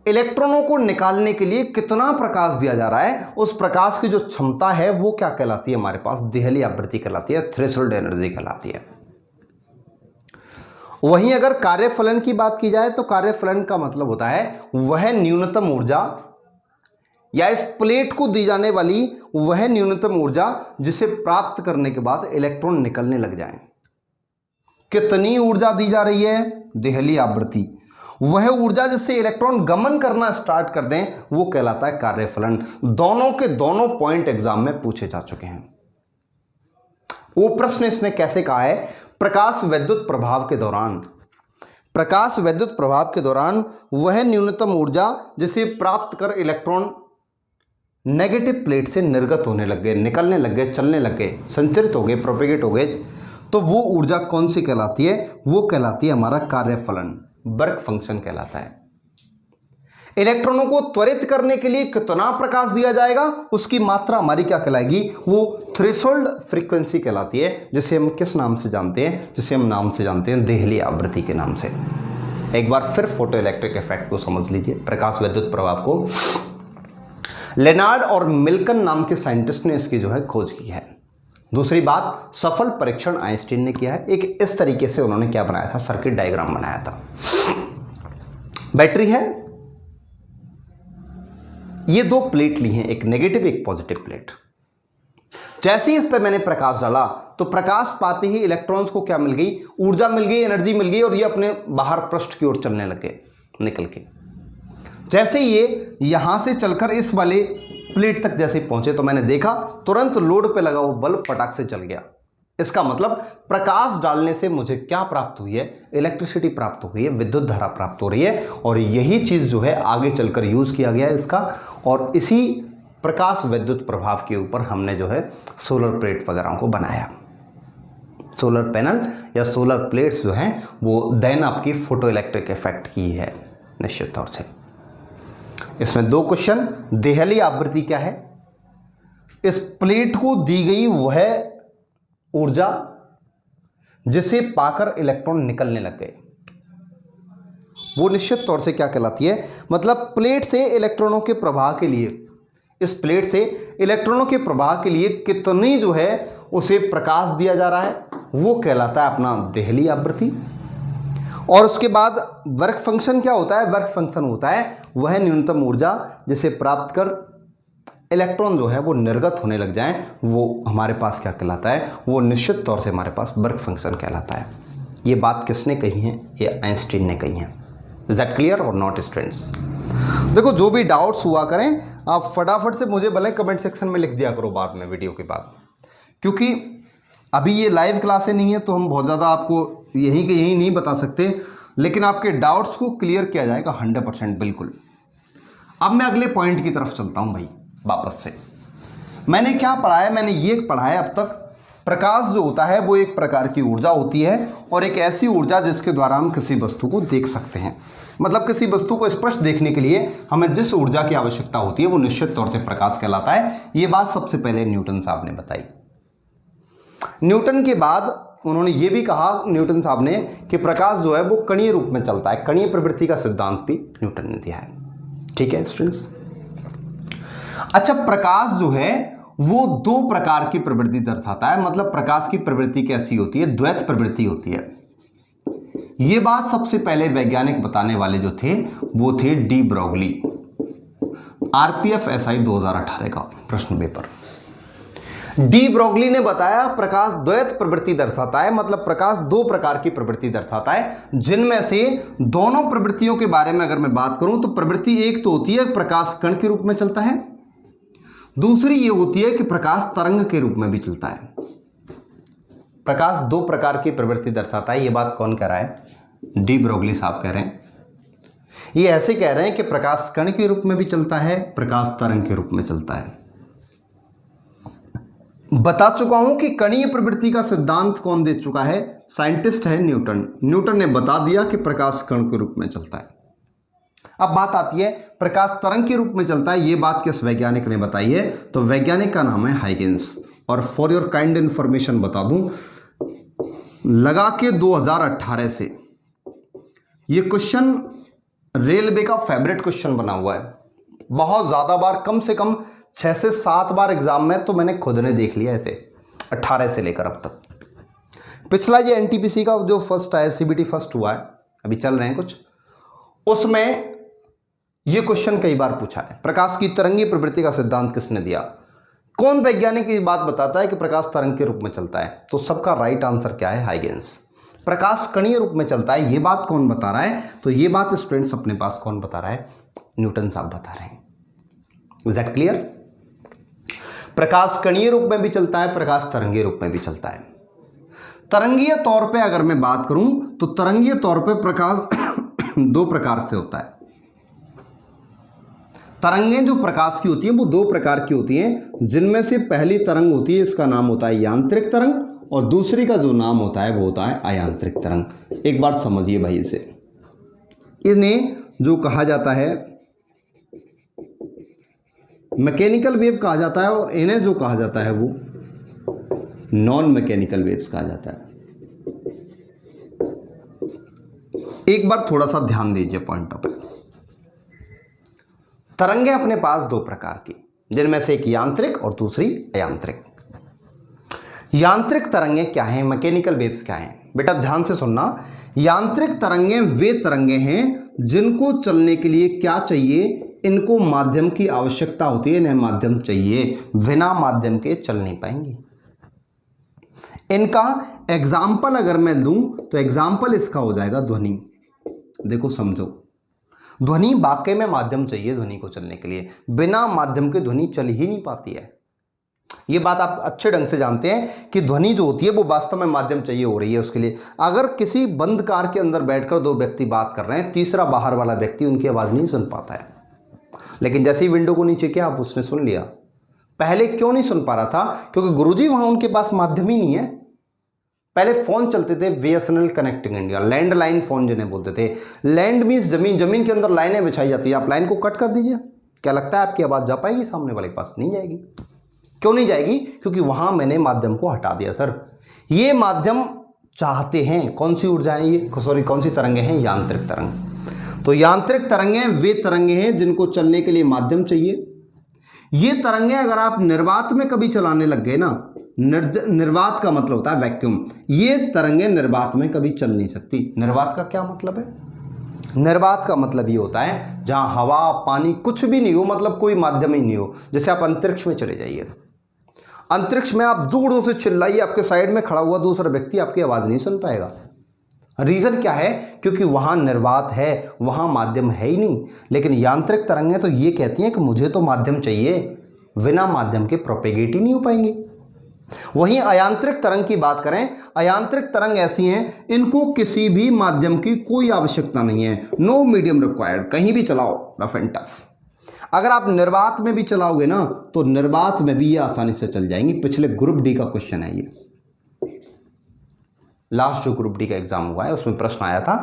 [SPEAKER 1] इलेक्ट्रॉनों को निकालने के लिए कितना प्रकाश दिया जा रहा है, उस प्रकाश की जो क्षमता है वो क्या कहलाती है, हमारे पास देहली आवृत्ति कहलाती है, थ्रेशोल्ड एनर्जी कहलाती है। वहीं अगर कार्यफलन की बात की जाए तो कार्यफलन का मतलब होता है वह न्यूनतम ऊर्जा, या इस प्लेट को दी जाने वाली वह न्यूनतम ऊर्जा जिसे प्राप्त करने के बाद इलेक्ट्रॉन निकलने लग जाएं। कितनी ऊर्जा दी जा रही है, देहली आवृत्ति, वह ऊर्जा जिससे इलेक्ट्रॉन गमन करना स्टार्ट कर दें वो कहलाता है कार्यफलन। दोनों के दोनों पॉइंट एग्जाम में पूछे जा चुके हैं। वो प्रश्न इसने कैसे कहा है, प्रकाश विद्युत प्रभाव के दौरान, प्रकाश विद्युत प्रभाव के दौरान वह न्यूनतम ऊर्जा जिसे प्राप्त कर इलेक्ट्रॉन नेगेटिव प्लेट से निर्गत होने लग गए, निकलने लग गए, चलने लग गए, संचरित हो गए, प्रोपेगेट हो गए, तो वो ऊर्जा कौन सी कहलाती है, वो कहलाती है हमारा कार्यफलन, वर्क फंक्शन कहलाता है। इलेक्ट्रॉनों को त्वरित करने के लिए कितना प्रकाश दिया जाएगा उसकी मात्रा हमारी क्या कहलाएगी, वो थ्रेशोल्ड फ्रीक्वेंसी कहलाती है, जिसे हम किस नाम से जानते हैं, जिसे हम नाम से जानते हैं देहली आवृत्ति के नाम से। एक बार फिर फोटो इलेक्ट्रिक इफेक्ट को समझ लीजिए, प्रकाश विद्युत प्रभाव को लेनार्ड और मिल्कन नाम के साइंटिस्ट ने इसकी जो है खोज की है। दूसरी बात, सफल परीक्षण आइंस्टीन ने किया है। एक इस तरीके से उन्होंने क्या बनाया था, सर्किट डायग्राम बनाया था। बैटरी है, ये दो प्लेट ली हैं, एक नेगेटिव एक पॉजिटिव प्लेट। जैसे ही इस पर मैंने प्रकाश डाला तो प्रकाश पाते ही इलेक्ट्रॉन्स को क्या मिल गई, ऊर्जा मिल गई, एनर्जी मिल गई, और ये अपने बाहर पृष्ठ की ओर चलने लगे निकल के। जैसे ये यहां से चलकर इस वाले प्लेट तक जैसे पहुंचे तो मैंने देखा तुरंत लोड पे लगा वो बल्ब फटाक से जल गया। इसका मतलब प्रकाश डालने से मुझे क्या प्राप्त हुई है, इलेक्ट्रिसिटी प्राप्त हो गई है, विद्युत धारा प्राप्त हो रही है, और यही चीज़ जो है आगे चलकर यूज़ किया गया है इसका। और इसी प्रकाश विद्युत प्रभाव के ऊपर हमने जो है सोलर प्लेट वगैरह को बनाया। सोलर पैनल या सोलर प्लेट्स जो हैं वो देन आपकी फोटो इलेक्ट्रिक इफेक्ट की है निश्चित तौर से। इसमें दो क्वेश्चन, देहली आवृत्ति क्या है, इस प्लेट को दी गई वह ऊर्जा जिसे पाकर इलेक्ट्रॉन निकलने लग गए, वो निश्चित तौर से क्या कहलाती है, मतलब प्लेट से इलेक्ट्रॉनों के प्रवाह के लिए, इस प्लेट से इलेक्ट्रॉनों के प्रवाह के लिए कितनी जो है उसे प्रकाश दिया जा रहा है, वो कहलाता है अपना देहली आवृत्ति। और उसके बाद वर्क फंक्शन क्या होता है, वर्क फंक्शन होता है वह न्यूनतम ऊर्जा जिसे प्राप्त कर इलेक्ट्रॉन जो है वो निर्गत होने लग जाएं, वो हमारे पास क्या कहलाता है, वो निश्चित तौर से हमारे पास वर्क फंक्शन कहलाता है। ये बात किसने कही है, ये आइंस्टीन ने कही है। इज दैट क्लियर और नॉट स्टूडेंट्स? देखो जो भी डाउट्स हुआ करें आप फटाफट से मुझे भले कमेंट सेक्शन में लिख दिया करो बाद में, वीडियो के बाद, क्योंकि अभी ये लाइव क्लासें नहीं है तो हम बहुत ज़्यादा आपको यहीं के यहीं नहीं बता सकते, लेकिन आपके डाउट्स को क्लियर किया जाएगा 100% बिल्कुल। अब मैं अगले पॉइंट की तरफ चलता हूँ भाई वापस से। मैंने क्या पढ़ा है, मैंने ये पढ़ा है अब तक, प्रकाश जो होता है वो एक प्रकार की ऊर्जा होती है और एक ऐसी ऊर्जा जिसके द्वारा हम किसी वस्तु को देख सकते हैं। मतलब किसी वस्तु को स्पष्ट देखने के लिए हमें जिस ऊर्जा की आवश्यकता होती है वो निश्चित तौर से प्रकाश कहलाता है। ये बात सबसे पहले न्यूटन साहब ने बताई। न्यूटन के बाद उन्होंने ये भी कहा न्यूटन साहब ने कि प्रकाश जो है वो कणीय रूप में चलता है। कणीय प्रवृत्ति का सिद्धांत भी न्यूटन ने दिया है। ठीक है स्टूडेंट्स? अच्छा, प्रकाश जो है वो दो प्रकार की प्रवृत्ति दर्शाता है। मतलब प्रकाश की प्रवृत्ति कैसी होती है, द्वैत प्रवृत्ति होती है। ये बात सबसे पहले वैज्ञानिक बताने वाले जो थे वो थे डी ब्रोगली, आरपीएफ एसआई 2018 का प्रश्न पेपर। डी ब्रोगली ने बताया प्रकाश द्वैत प्रवृत्ति दर्शाता है। मतलब प्रकाश दो प्रकार की प्रवृत्ति दर्शाता है, जिनमें से दोनों प्रवृत्तियों के बारे में अगर मैं बात करूं तो प्रवृत्ति एक तो होती है प्रकाश कण के रूप में चलता है, दूसरी ये होती है कि प्रकाश तरंग के रूप में भी चलता है। प्रकाश दो प्रकार की प्रवृत्ति दर्शाता है। ये बात कौन कह रहा है? डी ब्रोगली साहब कह रहे हैं। ये ऐसे कह रहे हैं कि प्रकाश कण के रूप में भी चलता है, प्रकाश तरंग के रूप में चलता है। बता चुका हूं कि कणीय प्रवृत्ति का सिद्धांत कौन दे चुका है? साइंटिस्ट है न्यूटन। न्यूटन ने बता दिया कि प्रकाश कण के रूप में चलता है। अब बात आती है प्रकाश तरंग के रूप में चलता है। ये बात किस वैज्ञानिक ने बताई है? तो वैज्ञानिक का नाम है हाइगेंस। और फॉर योर काइंड इंफॉर्मेशन बता दूं, लगा के 2018 से ये क्वेश्चन रेलवे का फेवरेट क्वेश्चन बना हुआ है। बहुत ज़्यादा बार, कम से कम 6 से 7 बार एग्जाम में तो मैंने खुद ने देख लिया ऐसे, 18 से लेकर अब तक। पिछला ये एनटीपीसी का जो फर्स्ट आया, सीबीटी फर्स्ट हुआ है, अभी चल रहे हैं कुछ, उसमें ये क्वेश्चन कई बार पूछा है। प्रकाश की तरंगीय प्रवृत्ति का सिद्धांत किसने दिया? कौन वैज्ञानिक ये बात बताता है कि प्रकाश तरंग के रूप में चलता है? तो सबका राइट आंसर क्या है? हाइगेंस। प्रकाश कणीय रूप में चलता है, ये बात कौन बता रहा है? तो ये बात स्टूडेंट्स अपने पास कौन बता रहा है? न्यूटन साहब बता रहे हैं। Is that clear? प्रकाश कणीय रूप में भी चलता है, प्रकाश तरंगीय रूप में भी चलता है। तरंगीय तौर पे अगर मैं बात करूं तो तरंगीय तौर पे प्रकाश दो प्रकार से होता है। तरंगें जो प्रकाश की होती हैं वो दो प्रकार की होती हैं, जिनमें से पहली तरंग होती है, इसका नाम होता है यांत्रिक तरंग, और दूसरी का जो नाम होता है वो होता है अयांत्रिक तरंग। एक बार समझिए भाई इसे। इन्हें जो कहा जाता है मैकेनिकल वेव कहा जाता है, और इन्हें जो कहा जाता है वो नॉन मैकेनिकल वेव्स कहा जाता है। एक बार थोड़ा सा ध्यान दीजिए पॉइंट पे। तरंगें अपने पास दो प्रकार की, जिनमें से एक यांत्रिक और दूसरी अयांत्रिक। यांत्रिक तरंगें क्या हैं, मैकेनिकल वेव्स क्या हैं? बेटा ध्यान से सुनना। यांत्रिक तरंगें वे तरंगें हैं जिनको चलने के लिए क्या चाहिए? इनको माध्यम की आवश्यकता होती है। इन्हें माध्यम चाहिए, बिना माध्यम के चल नहीं पाएंगी। इनका एग्जाम्पल अगर मैं दूं तो एग्जाम्पल इसका हो जाएगा ध्वनि। देखो समझो, ध्वनि वाकई में माध्यम चाहिए ध्वनि को चलने के लिए, बिना माध्यम के ध्वनि चल ही नहीं पाती है। ये बात आप अच्छे ढंग से जानते हैं कि ध्वनि जो होती है वो वास्तव में माध्यम चाहिए हो रही है उसके लिए। अगर किसी बंद कार के अंदर बैठकर दो व्यक्ति बात कर रहे हैं, तीसरा बाहर वाला व्यक्ति उनकी आवाज़ नहीं सुन पाता है, लेकिन जैसे ही विंडो को नीचे किया आप उसने सुन लिया। पहले क्यों नहीं सुन पा रहा था? क्योंकि गुरुजी वहाँ उनके पास माध्यम ही नहीं है। पहले फ़ोन चलते थे BSNL connecting India, landline phone जिन्हें बोलते थे। लैंड मीन्स जमीन, जमीन के अंदर लाइनें बिछाई जाती है। आप लाइन को कट कर दीजिए, क्या लगता है आपकी आवाज़ जा पाएगी सामने वाले के पास? नहीं जाएगी। क्यों नहीं जाएगी? क्योंकि वहाँ मैंने माध्यम को हटा दिया। सर ये माध्यम चाहते हैं, कौन सी ऊर्जा है ये, सॉरी कौन सी तरंगें हैं? यांत्रिक तरंग। तो यांत्रिक तरंगें वे तरंगें हैं जिनको चलने के लिए माध्यम चाहिए। ये तरंगें अगर आप निर्वात में कभी चलाने लग गए ना, निर्वात का मतलब होता है वैक्यूम, ये तरंगें निर्वात में कभी चल नहीं सकती। निर्वात का क्या मतलब है? निर्वात का मतलब ये होता है जहां हवा पानी कुछ भी नहीं हो, मतलब कोई माध्यम ही नहीं हो। जैसे आप अंतरिक्ष में चले जाइए, अंतरिक्ष में आप जोरों से चिल्लाइए, आपके साइड में खड़ा हुआ दूसरा व्यक्ति आपकी आवाज नहीं सुन पाएगा। रीजन क्या है? क्योंकि वहां निर्वात है, वहां माध्यम है ही नहीं। लेकिन यांत्रिक तरंगें तो ये कहती हैं कि मुझे तो माध्यम चाहिए, बिना माध्यम के प्रोपेगेट ही नहीं हो पाएंगे। वहीं अयांत्रिक तरंग की बात करें, अयांत्रिक तरंग ऐसी हैं इनको किसी भी माध्यम की कोई आवश्यकता नहीं है, नो मीडियम रिक्वायर्ड, कहीं भी चलाओ रफ एंड टफ। अगर आप निर्वात में भी चलाओगे ना तो निर्वात में भी ये आसानी से चल जाएंगी। पिछले ग्रुप डी का क्वेश्चन है ये, लास्ट जो ग्रुप डी का एग्जाम हुआ है उसमें प्रश्न आया था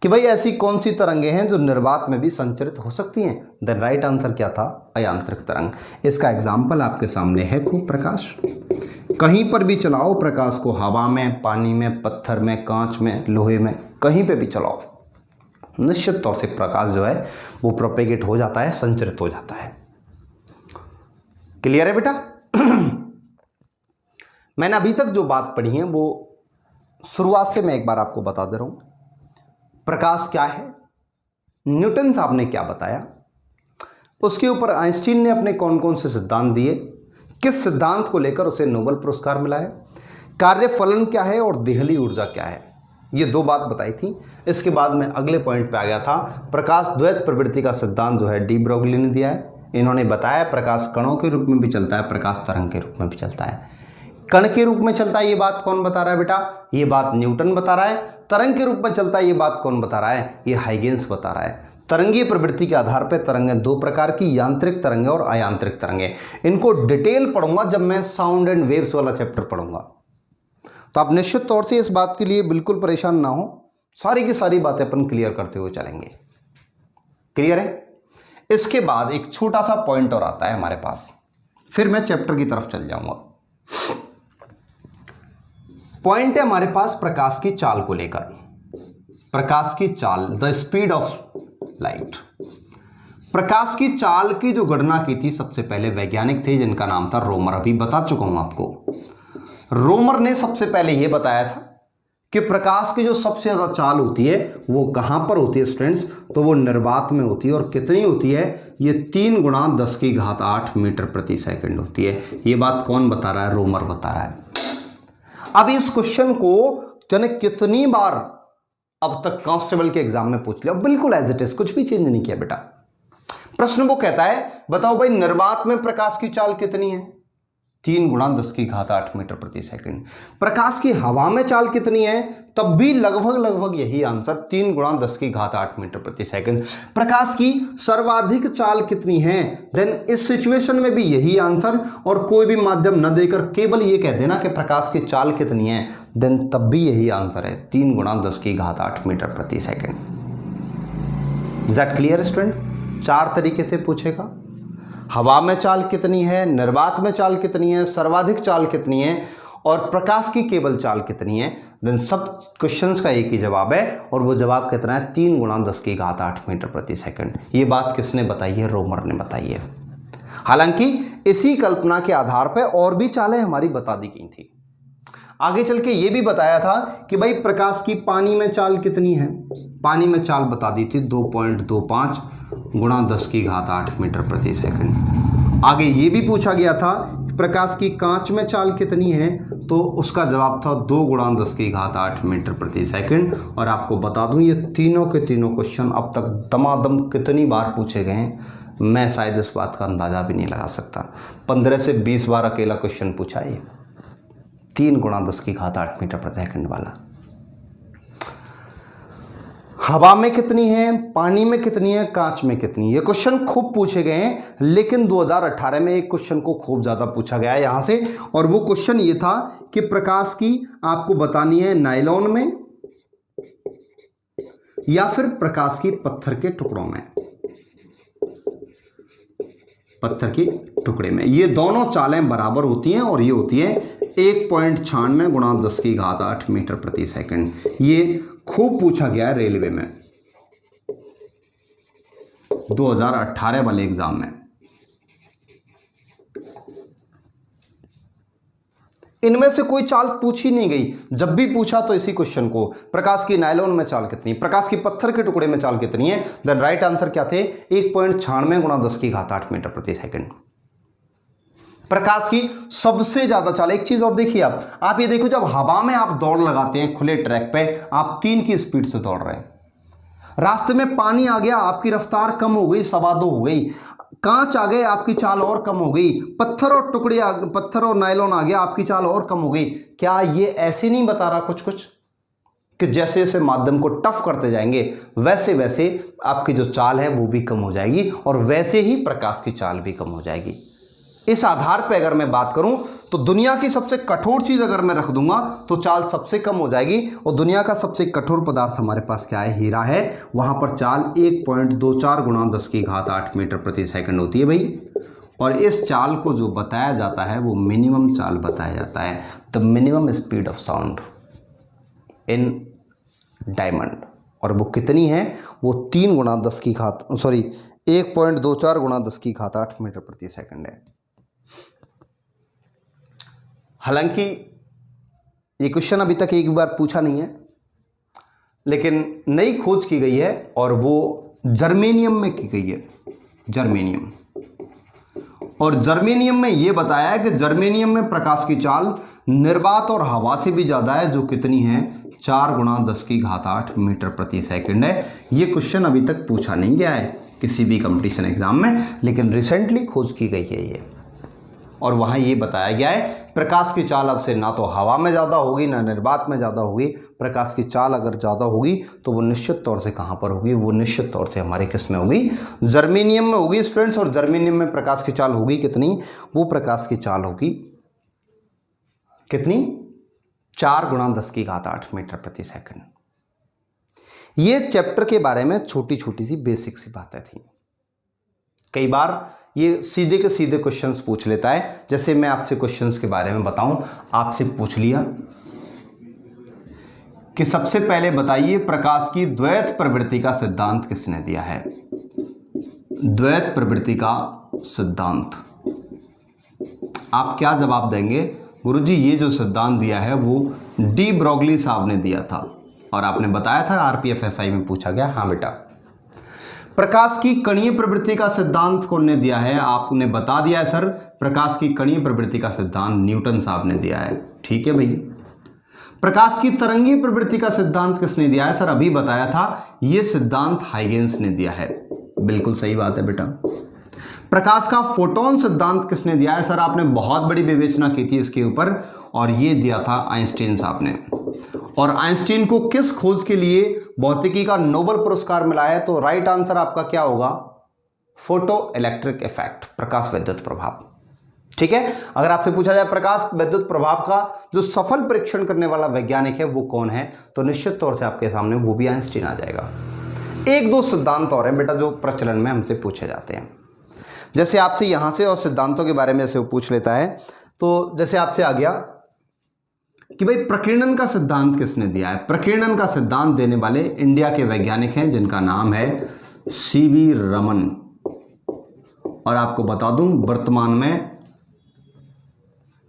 [SPEAKER 1] कि भाई ऐसी कौन सी तरंगें हैं जो निर्वात में भी संचरित हो सकती हैं। द राइट आंसर क्या था? अयांत्रिक तरंग। इसका एग्जाम्पल आपके सामने है खूब प्रकाश। कहीं पर भी चलाओ प्रकाश को, हवा में, पानी में, पत्थर में, कांच में, लोहे में, कहीं पे भी चलाओ, निश्चित तौर से प्रकाश जो है वो प्रोपेगेट हो जाता है, संचरित हो जाता है। क्लियर है बेटा? मैंने अभी तक जो बात पढ़ी है वो शुरुआत से मैं एक बार आपको बता दे रहा हूं। प्रकाश क्या है, न्यूटन साहब ने क्या बताया, उसके ऊपर आइंस्टीन ने अपने कौन कौन से सिद्धांत दिए, किस सिद्धांत को लेकर उसे नोबेल पुरस्कार मिला है, कार्यफलन क्या है और देहली ऊर्जा क्या है, ये दो बात बताई थी। इसके बाद मैं अगले पॉइंट पे आ गया था। प्रकाश द्वैत प्रवृत्ति का सिद्धांत जो है डी ब्रोगली ने दिया है। इन्होंने बताया प्रकाश कणों के रूप में भी चलता है, प्रकाश तरंग के रूप में भी चलता है। कण के रूप में चलता है ये बात कौन बता रहा है बेटा? ये बात न्यूटन बता रहा है। तरंग के रूप में चलता है ये बात कौन बता रहा है? ये हाइगेंस बता रहा है। तरंगीय प्रवृत्ति के आधार पर तरंगें दो प्रकार की, यांत्रिक तरंगें और अयांत्रिक तरंगें। इनको डिटेल पढ़ूंगा जब मैं साउंड एंड वेव्स वाला चैप्टर पढ़ूंगा। तो आप निश्चित तौर से इस बात के लिए बिल्कुल परेशान ना हो, सारी की सारी बातें अपन क्लियर करते हुए चलेंगे। क्लियर है? इसके बाद एक छोटा सा पॉइंट और आता है हमारे पास, फिर मैं चैप्टर की तरफ चल जाऊंगा। पॉइंट है हमारे पास प्रकाश की चाल को लेकर। प्रकाश की चाल, द स्पीड ऑफ लाइट। प्रकाश की चाल की जो गणना की थी सबसे पहले वैज्ञानिक थे जिनका नाम था रोमर। अभी बता चुका हूं आपको। रोमर ने सबसे पहले यह बताया था कि प्रकाश की जो सबसे ज्यादा चाल होती है वो कहां पर होती है स्टूडेंट्स? तो वो निर्वात में होती है। और कितनी होती है? ये 3 × 10⁸ मीटर प्रति सेकंड होती है। ये बात कौन बता रहा है? रोमर बता रहा है। अब इस क्वेश्चन को जाने कितनी बार अब तक कांस्टेबल के एग्जाम में पूछ लिया, बिल्कुल एज इट इज, कुछ भी चेंज नहीं किया बेटा। प्रश्न वो कहता है बताओ भाई निर्वात में प्रकाश की चाल कितनी है? 3 × 10⁸ मीटर प्रति सेकंड। प्रकाश की हवा में चाल कितनी है? तब भी लगभग यही आंसर, 3 × 10⁸ मीटर प्रति सेकंड। प्रकाश की सर्वाधिक चाल कितनी है? देन इस सिचुएशन में भी यही आंसर, और कोई भी माध्यम न देकर केवल ये कह देना कि प्रकाश की चाल कितनी है, देन तब भी यही आंसर है, 3 × 10⁸ मीटर प्रति second. Is that clear student? 4 तरीके से पूछेगा। हवा में चाल कितनी है, निर्वात में चाल कितनी है, सर्वाधिक चाल कितनी है, और प्रकाश की केवल चाल कितनी है। देन सब क्वेश्चंस का एक ही जवाब है, और वो जवाब कितना है? 3 × 10⁸ मीटर प्रति सेकंड। ये बात किसने बताई है? रोमर ने बताई है। हालांकि इसी कल्पना के आधार पर और भी चालें हमारी बता दी गई थी। आगे चल के ये भी बताया था कि भाई प्रकाश की पानी में चाल कितनी है। पानी में चाल बता दी थी 2.25 × 10⁸ मीटर प्रति सेकंड। आगे ये भी पूछा गया था प्रकाश की कांच में चाल कितनी है, तो उसका जवाब था 2 × 10⁸ मीटर प्रति सेकंड। और आपको बता दूं ये तीनों के तीनों क्वेश्चन अब तक दमादम कितनी बार पूछे गए हैं, मैं शायद इस बात का अंदाज़ा भी नहीं लगा सकता। 15 से 20 बार अकेला क्वेश्चन पूछा है, 3 × 10⁸ मीटर प्रति सेकंड वाला। हवा में कितनी है, पानी में कितनी है, कांच में कितनी है, ये क्वेश्चन खूब पूछे गए हैं। लेकिन 2018 में एक क्वेश्चन को खूब ज़्यादा पूछा गया है यहाँ से, और वो क्वेश्चन ये था कि प्रकाश की आपको बतानी है नायलॉन में या फिर प्रकाश की पत्थर के टुकड़ों में। पत्थर की टुकड़े में ये दोनों चालें बराबर होती हैं, और ये होती है 1.96 × 10⁸ मीटर प्रति सेकंड। ये खूब पूछा गया है रेलवे में। 2018 वाले एग्जाम में। इनमें से कोई चाल पूछी नहीं गई, जब भी पूछा तो इसी क्वेश्चन को, प्रकाश की नायलॉन में चाल कितनी, प्रकाश की पत्थर के टुकड़े में चाल कितनी है, देन राइट आंसर क्या थे, 1.96 गुणा 10⁸ मीटर प्रति सेकंड। प्रकाश की सबसे ज्यादा चाल। एक चीज और देखिए, आप ये देखो, जब हवा में आप दौड़ लगाते हैं खुले ट्रैक पे, आप 3 की स्पीड से दौड़ रहे हैं, रास्ते में पानी आ गया, आपकी रफ्तार कम हो गई, 2.25 हो गई, कांच आ गए, आपकी चाल और कम हो गई, पत्थर और टुकड़े पत्थर और नायलॉन आ गया, आपकी चाल और कम हो गई। क्या ये ऐसे नहीं बता रहा कुछ कुछ कि जैसे जैसे माध्यम को टफ करते जाएंगे वैसे वैसे आपकी जो चाल है वो भी कम हो जाएगी, और वैसे ही प्रकाश की चाल भी कम हो जाएगी। इस आधार पर अगर मैं बात करूं तो दुनिया की सबसे कठोर चीज अगर मैं रख दूंगा तो चाल सबसे कम हो जाएगी, और दुनिया का सबसे कठोर पदार्थ हमारे पास क्या है, हीरा है, वहां पर चाल 1.24 गुणा 10⁸ मीटर प्रति सेकंड होती है भाई। और इस चाल को जो बताया जाता है वो मिनिमम चाल बताया जाता है, the minimum speed of sound in diamond. और वो कितनी है, वो 1.24 गुणा 10⁸ मीटर प्रति सेकंड है। हालांकि ये क्वेश्चन अभी तक एक बार पूछा नहीं है, लेकिन नई खोज की गई है और वो जर्मेनियम में की गई है, जर्मेनियम। और जर्मेनियम में ये बताया है कि जर्मेनियम में प्रकाश की चाल निर्वात और हवा से भी ज़्यादा है, जो कितनी है, 4 गुणा 10⁸ मीटर प्रति सेकंड है। ये क्वेश्चन अभी तक पूछा नहीं गया है किसी भी कंपटीशन एग्जाम में, लेकिन रिसेंटली खोज की गई है ये, और वहाँ ये बताया गया है प्रकाश की चाल अब से ना तो हवा में ज़्यादा होगी ना निर्वात में ज़्यादा होगी। प्रकाश की चाल अगर ज़्यादा होगी तो वो निश्चित तौर से कहाँ पर होगी, वो निश्चित तौर से हमारे किस में होगी, जर्मेनियम में होगी स्टूडेंट्स। और जर्मेनियम में प्रकाश की चाल होगी कितनी, वो प्रकाश की चाल होगी कितनी, 4 गुणा 10⁸ मीटर प्रति सेकंड। ये चैप्टर के बारे में छोटी छोटी सी बेसिक सी बातें थी। कई बार ये सीधे के सीधे क्वेश्चंस पूछ लेता है, जैसे मैं आपसे क्वेश्चंस के बारे में बताऊं, आपसे पूछ लिया कि सबसे पहले बताइए प्रकाश की द्वैत प्रवृत्ति का सिद्धांत किसने दिया है। द्वैत प्रवृत्ति का सिद्धांत, आप क्या जवाब देंगे, गुरुजी ये जो सिद्धांत दिया है वो डी ब्रोगली साहब ने दिया था, और आपने बताया था RPFSI में पूछा गया। हाँ बेटा। प्रकाश की कणीय प्रवृत्ति का सिद्धांत कौन ने दिया है, आपने बता दिया है सर, प्रकाश की कणीय प्रवृत्ति का सिद्धांत न्यूटन साहब ने दिया है। ठीक है भाई। प्रकाश की तरंगीय प्रवृत्ति का सिद्धांत किसने दिया है, सर अभी बताया था, यह सिद्धांत हाइगेंस ने दिया है। बिल्कुल सही बात है बेटा। प्रकाश का फोटोन सिद्धांत किसने दिया है, सर आपने बहुत बड़ी विवेचना की थी इसके ऊपर, और ये दिया था आइंस्टीन साहब ने। और आइंस्टीन को किस खोज के लिए भौतिकी का नोबेल पुरस्कार मिला है, तो राइट आंसर आपका क्या होगा, फोटो इलेक्ट्रिक इफेक्ट, प्रकाश विद्युत प्रभाव। ठीक है। अगर आपसे पूछा जाए प्रकाश विद्युत प्रभाव का जो सफल परीक्षण करने वाला वैज्ञानिक है वो कौन है, तो निश्चित तौर से आपके सामने वो भी आइंस्टीन आ जाएगा। एक दो सिद्धांत और हैं बेटा जो प्रचलन में हमसे पूछे जाते हैं, जैसे आपसे यहां से और सिद्धांतों के बारे में जैसे वो पूछ लेता है, तो जैसे आपसे आ गया कि भाई प्रकीर्णन का सिद्धांत किसने दिया है। प्रकीर्णन का सिद्धांत देने वाले इंडिया के वैज्ञानिक हैं जिनका नाम है CV रमन। और आपको बता दूं वर्तमान में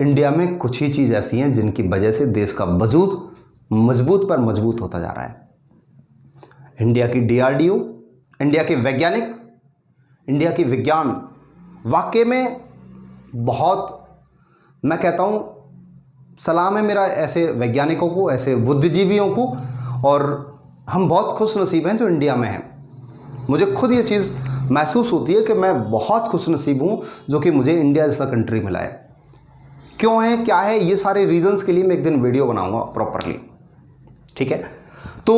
[SPEAKER 1] इंडिया में कुछ ही चीज ऐसी हैं जिनकी वजह से देश का वजूद मजबूत पर मजबूत होता जा रहा है। इंडिया की DRDO, इंडिया के वैज्ञानिक, इंडिया की विज्ञान वाकई में बहुत, मैं कहता हूं सलाम है मेरा ऐसे वैज्ञानिकों को, ऐसे बुद्धिजीवियों को, और हम बहुत खुश नसीब हैं जो इंडिया में हैं। मुझे खुद ये चीज़ महसूस होती है कि मैं बहुत खुश नसीब हूँ जो कि मुझे इंडिया जैसा कंट्री मिला है। क्यों है, क्या है, ये सारे रीजंस के लिए मैं एक दिन वीडियो बनाऊंगा प्रॉपरली। ठीक है। तो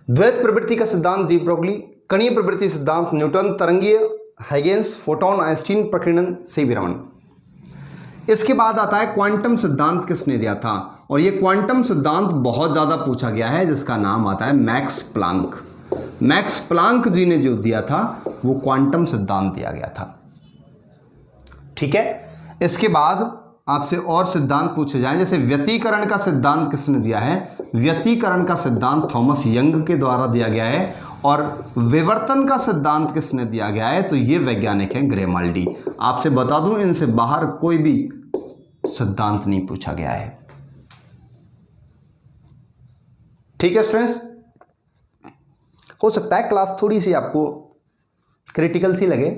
[SPEAKER 1] द्वैत प्रवृत्ति का सिद्धांत डी ब्रोगली, कणीय प्रवृत्ति सिद्धांत न्यूटन, तरंगीय हाइगेंस, फोटोन आइंस्टीन, प्रकीर्णन CV रमन। इसके बाद आता है क्वांटम सिद्धांत किसने दिया था, और ये क्वांटम सिद्धांत बहुत ज़्यादा पूछा गया है जिसका नाम आता है मैक्स प्लांक। मैक्स प्लांक जी ने जो दिया था वो क्वांटम सिद्धांत दिया गया था। ठीक है। इसके बाद आपसे और सिद्धांत पूछे जाएं, जैसे व्यतिकरण का सिद्धांत किसने दिया है, व्यतिकरण का सिद्धांत थॉमस यंग के द्वारा दिया गया है और विवर्तन का सिद्धांत किसने दिया गया है, तो ये वैज्ञानिक है ग्रेमाल्डी। आपसे बता दूं, इनसे बाहर कोई भी सिद्धांत नहीं पूछा गया है। ठीक है स्टूडेंट्स, हो सकता है क्लास थोड़ी सी आपको क्रिटिकल सी लगे,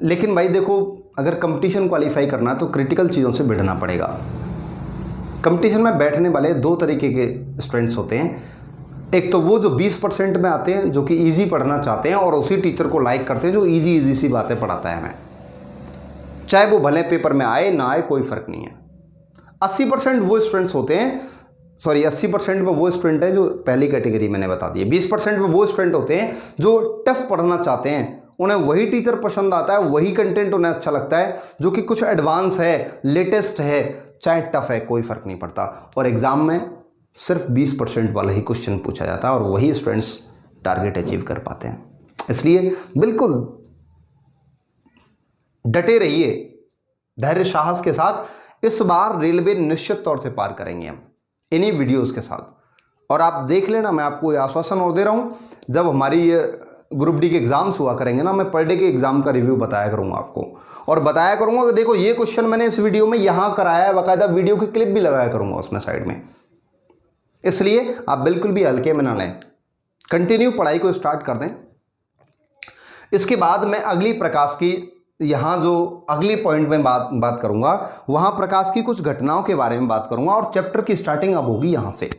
[SPEAKER 1] लेकिन भाई देखो, अगर कंपटीशन क्वालिफाई करना है तो क्रिटिकल चीज़ों से भिड़ना पड़ेगा। कंपटीशन में बैठने वाले दो तरीके के स्टूडेंट्स होते हैं। एक तो वो जो 20% में आते हैं, जो कि इजी पढ़ना चाहते हैं और उसी टीचर को लाइक करते हैं जो इजी सी बातें पढ़ाता है हमें, चाहे वो भले पेपर में आए ना आए कोई फ़र्क नहीं है। 80% वो स्टूडेंट्स होते हैं, सॉरी 80% में वो स्टूडेंट हैं जो पहली कैटेगरी मैंने बता दी है। 20% में वो स्टूडेंट होते हैं जो टफ पढ़ना चाहते हैं, उन्हें वही टीचर पसंद आता है, वही कंटेंट उन्हें अच्छा लगता है जो कि कुछ एडवांस है, लेटेस्ट है, चाहे टफ है, कोई फ़र्क नहीं पड़ता। और एग्ज़ाम में सिर्फ 20% वाला ही क्वेश्चन पूछा जाता है और वही स्टूडेंट्स टारगेट अचीव कर पाते हैं। इसलिए बिल्कुल डटे रहिए धैर्य साहस के साथ। इस बार रेलवे निश्चित तौर से पार करेंगे हम इन्हीं वीडियोस के साथ। और आप देख लेना, मैं आपको ये आश्वासन और दे रहा हूँ, जब हमारी ये ग्रुप डी के एग्जाम्स हुआ करेंगे ना, मैं पर डे के एग्जाम का रिव्यू बताया करूँगा आपको, और बताया करूँगा कि देखो ये क्वेश्चन मैंने इस वीडियो में यहाँ कराया है, बाकायदा वीडियो की क्लिप भी लगाया करूँगा उसमें साइड में। इसलिए आप बिल्कुल भी हल्के में ना लें, कंटिन्यू पढ़ाई को स्टार्ट कर दें। इसके बाद मैं अगली प्रकाश की, यहाँ जो अगली पॉइंट में बात करूँगा, वहाँ प्रकाश की कुछ घटनाओं के बारे में बात करूँगा और चैप्टर की स्टार्टिंग अब होगी यहाँ से।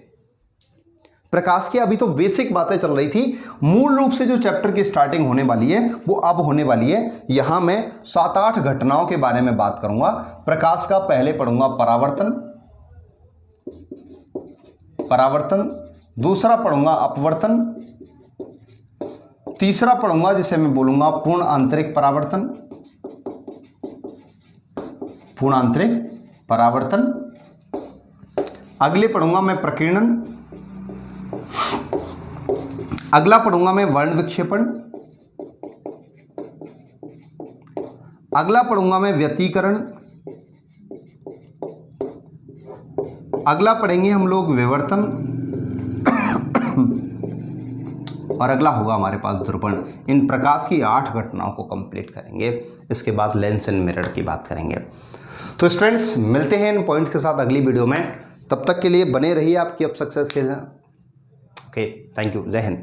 [SPEAKER 1] प्रकाश की अभी तो बेसिक बातें चल रही थी, मूल रूप से जो चैप्टर की स्टार्टिंग होने वाली है वो अब होने वाली है। यहाँ मैं 7-8 घटनाओं के बारे में बात करूँगा। प्रकाश का पहले पढ़ूंगा परावर्तन, दूसरा पढ़ूंगा अपवर्तन, तीसरा पढ़ूंगा जिसे मैं बोलूंगा पूर्ण आंतरिक परावर्तन, अगले पढ़ूंगा मैं प्रकीर्णन, अगला पढ़ूंगा मैं वर्ण विक्षेपण, अगला पढ़ूंगा मैं व्यतिकरण, अगला पढ़ेंगे हम लोग विवर्तन और अगला होगा हमारे पास ध्रुवण। इन प्रकाश की 8 घटनाओं को कंप्लीट करेंगे। इसके बाद लेंस एंड मिरर की बात करेंगे। तो स्टूडेंट्स, मिलते हैं इन पॉइंट के साथ अगली वीडियो में। तब तक के लिए बने रहिए आपकी अब सक्सेस के लिए। ओके, थैंक यू, जय हिंद।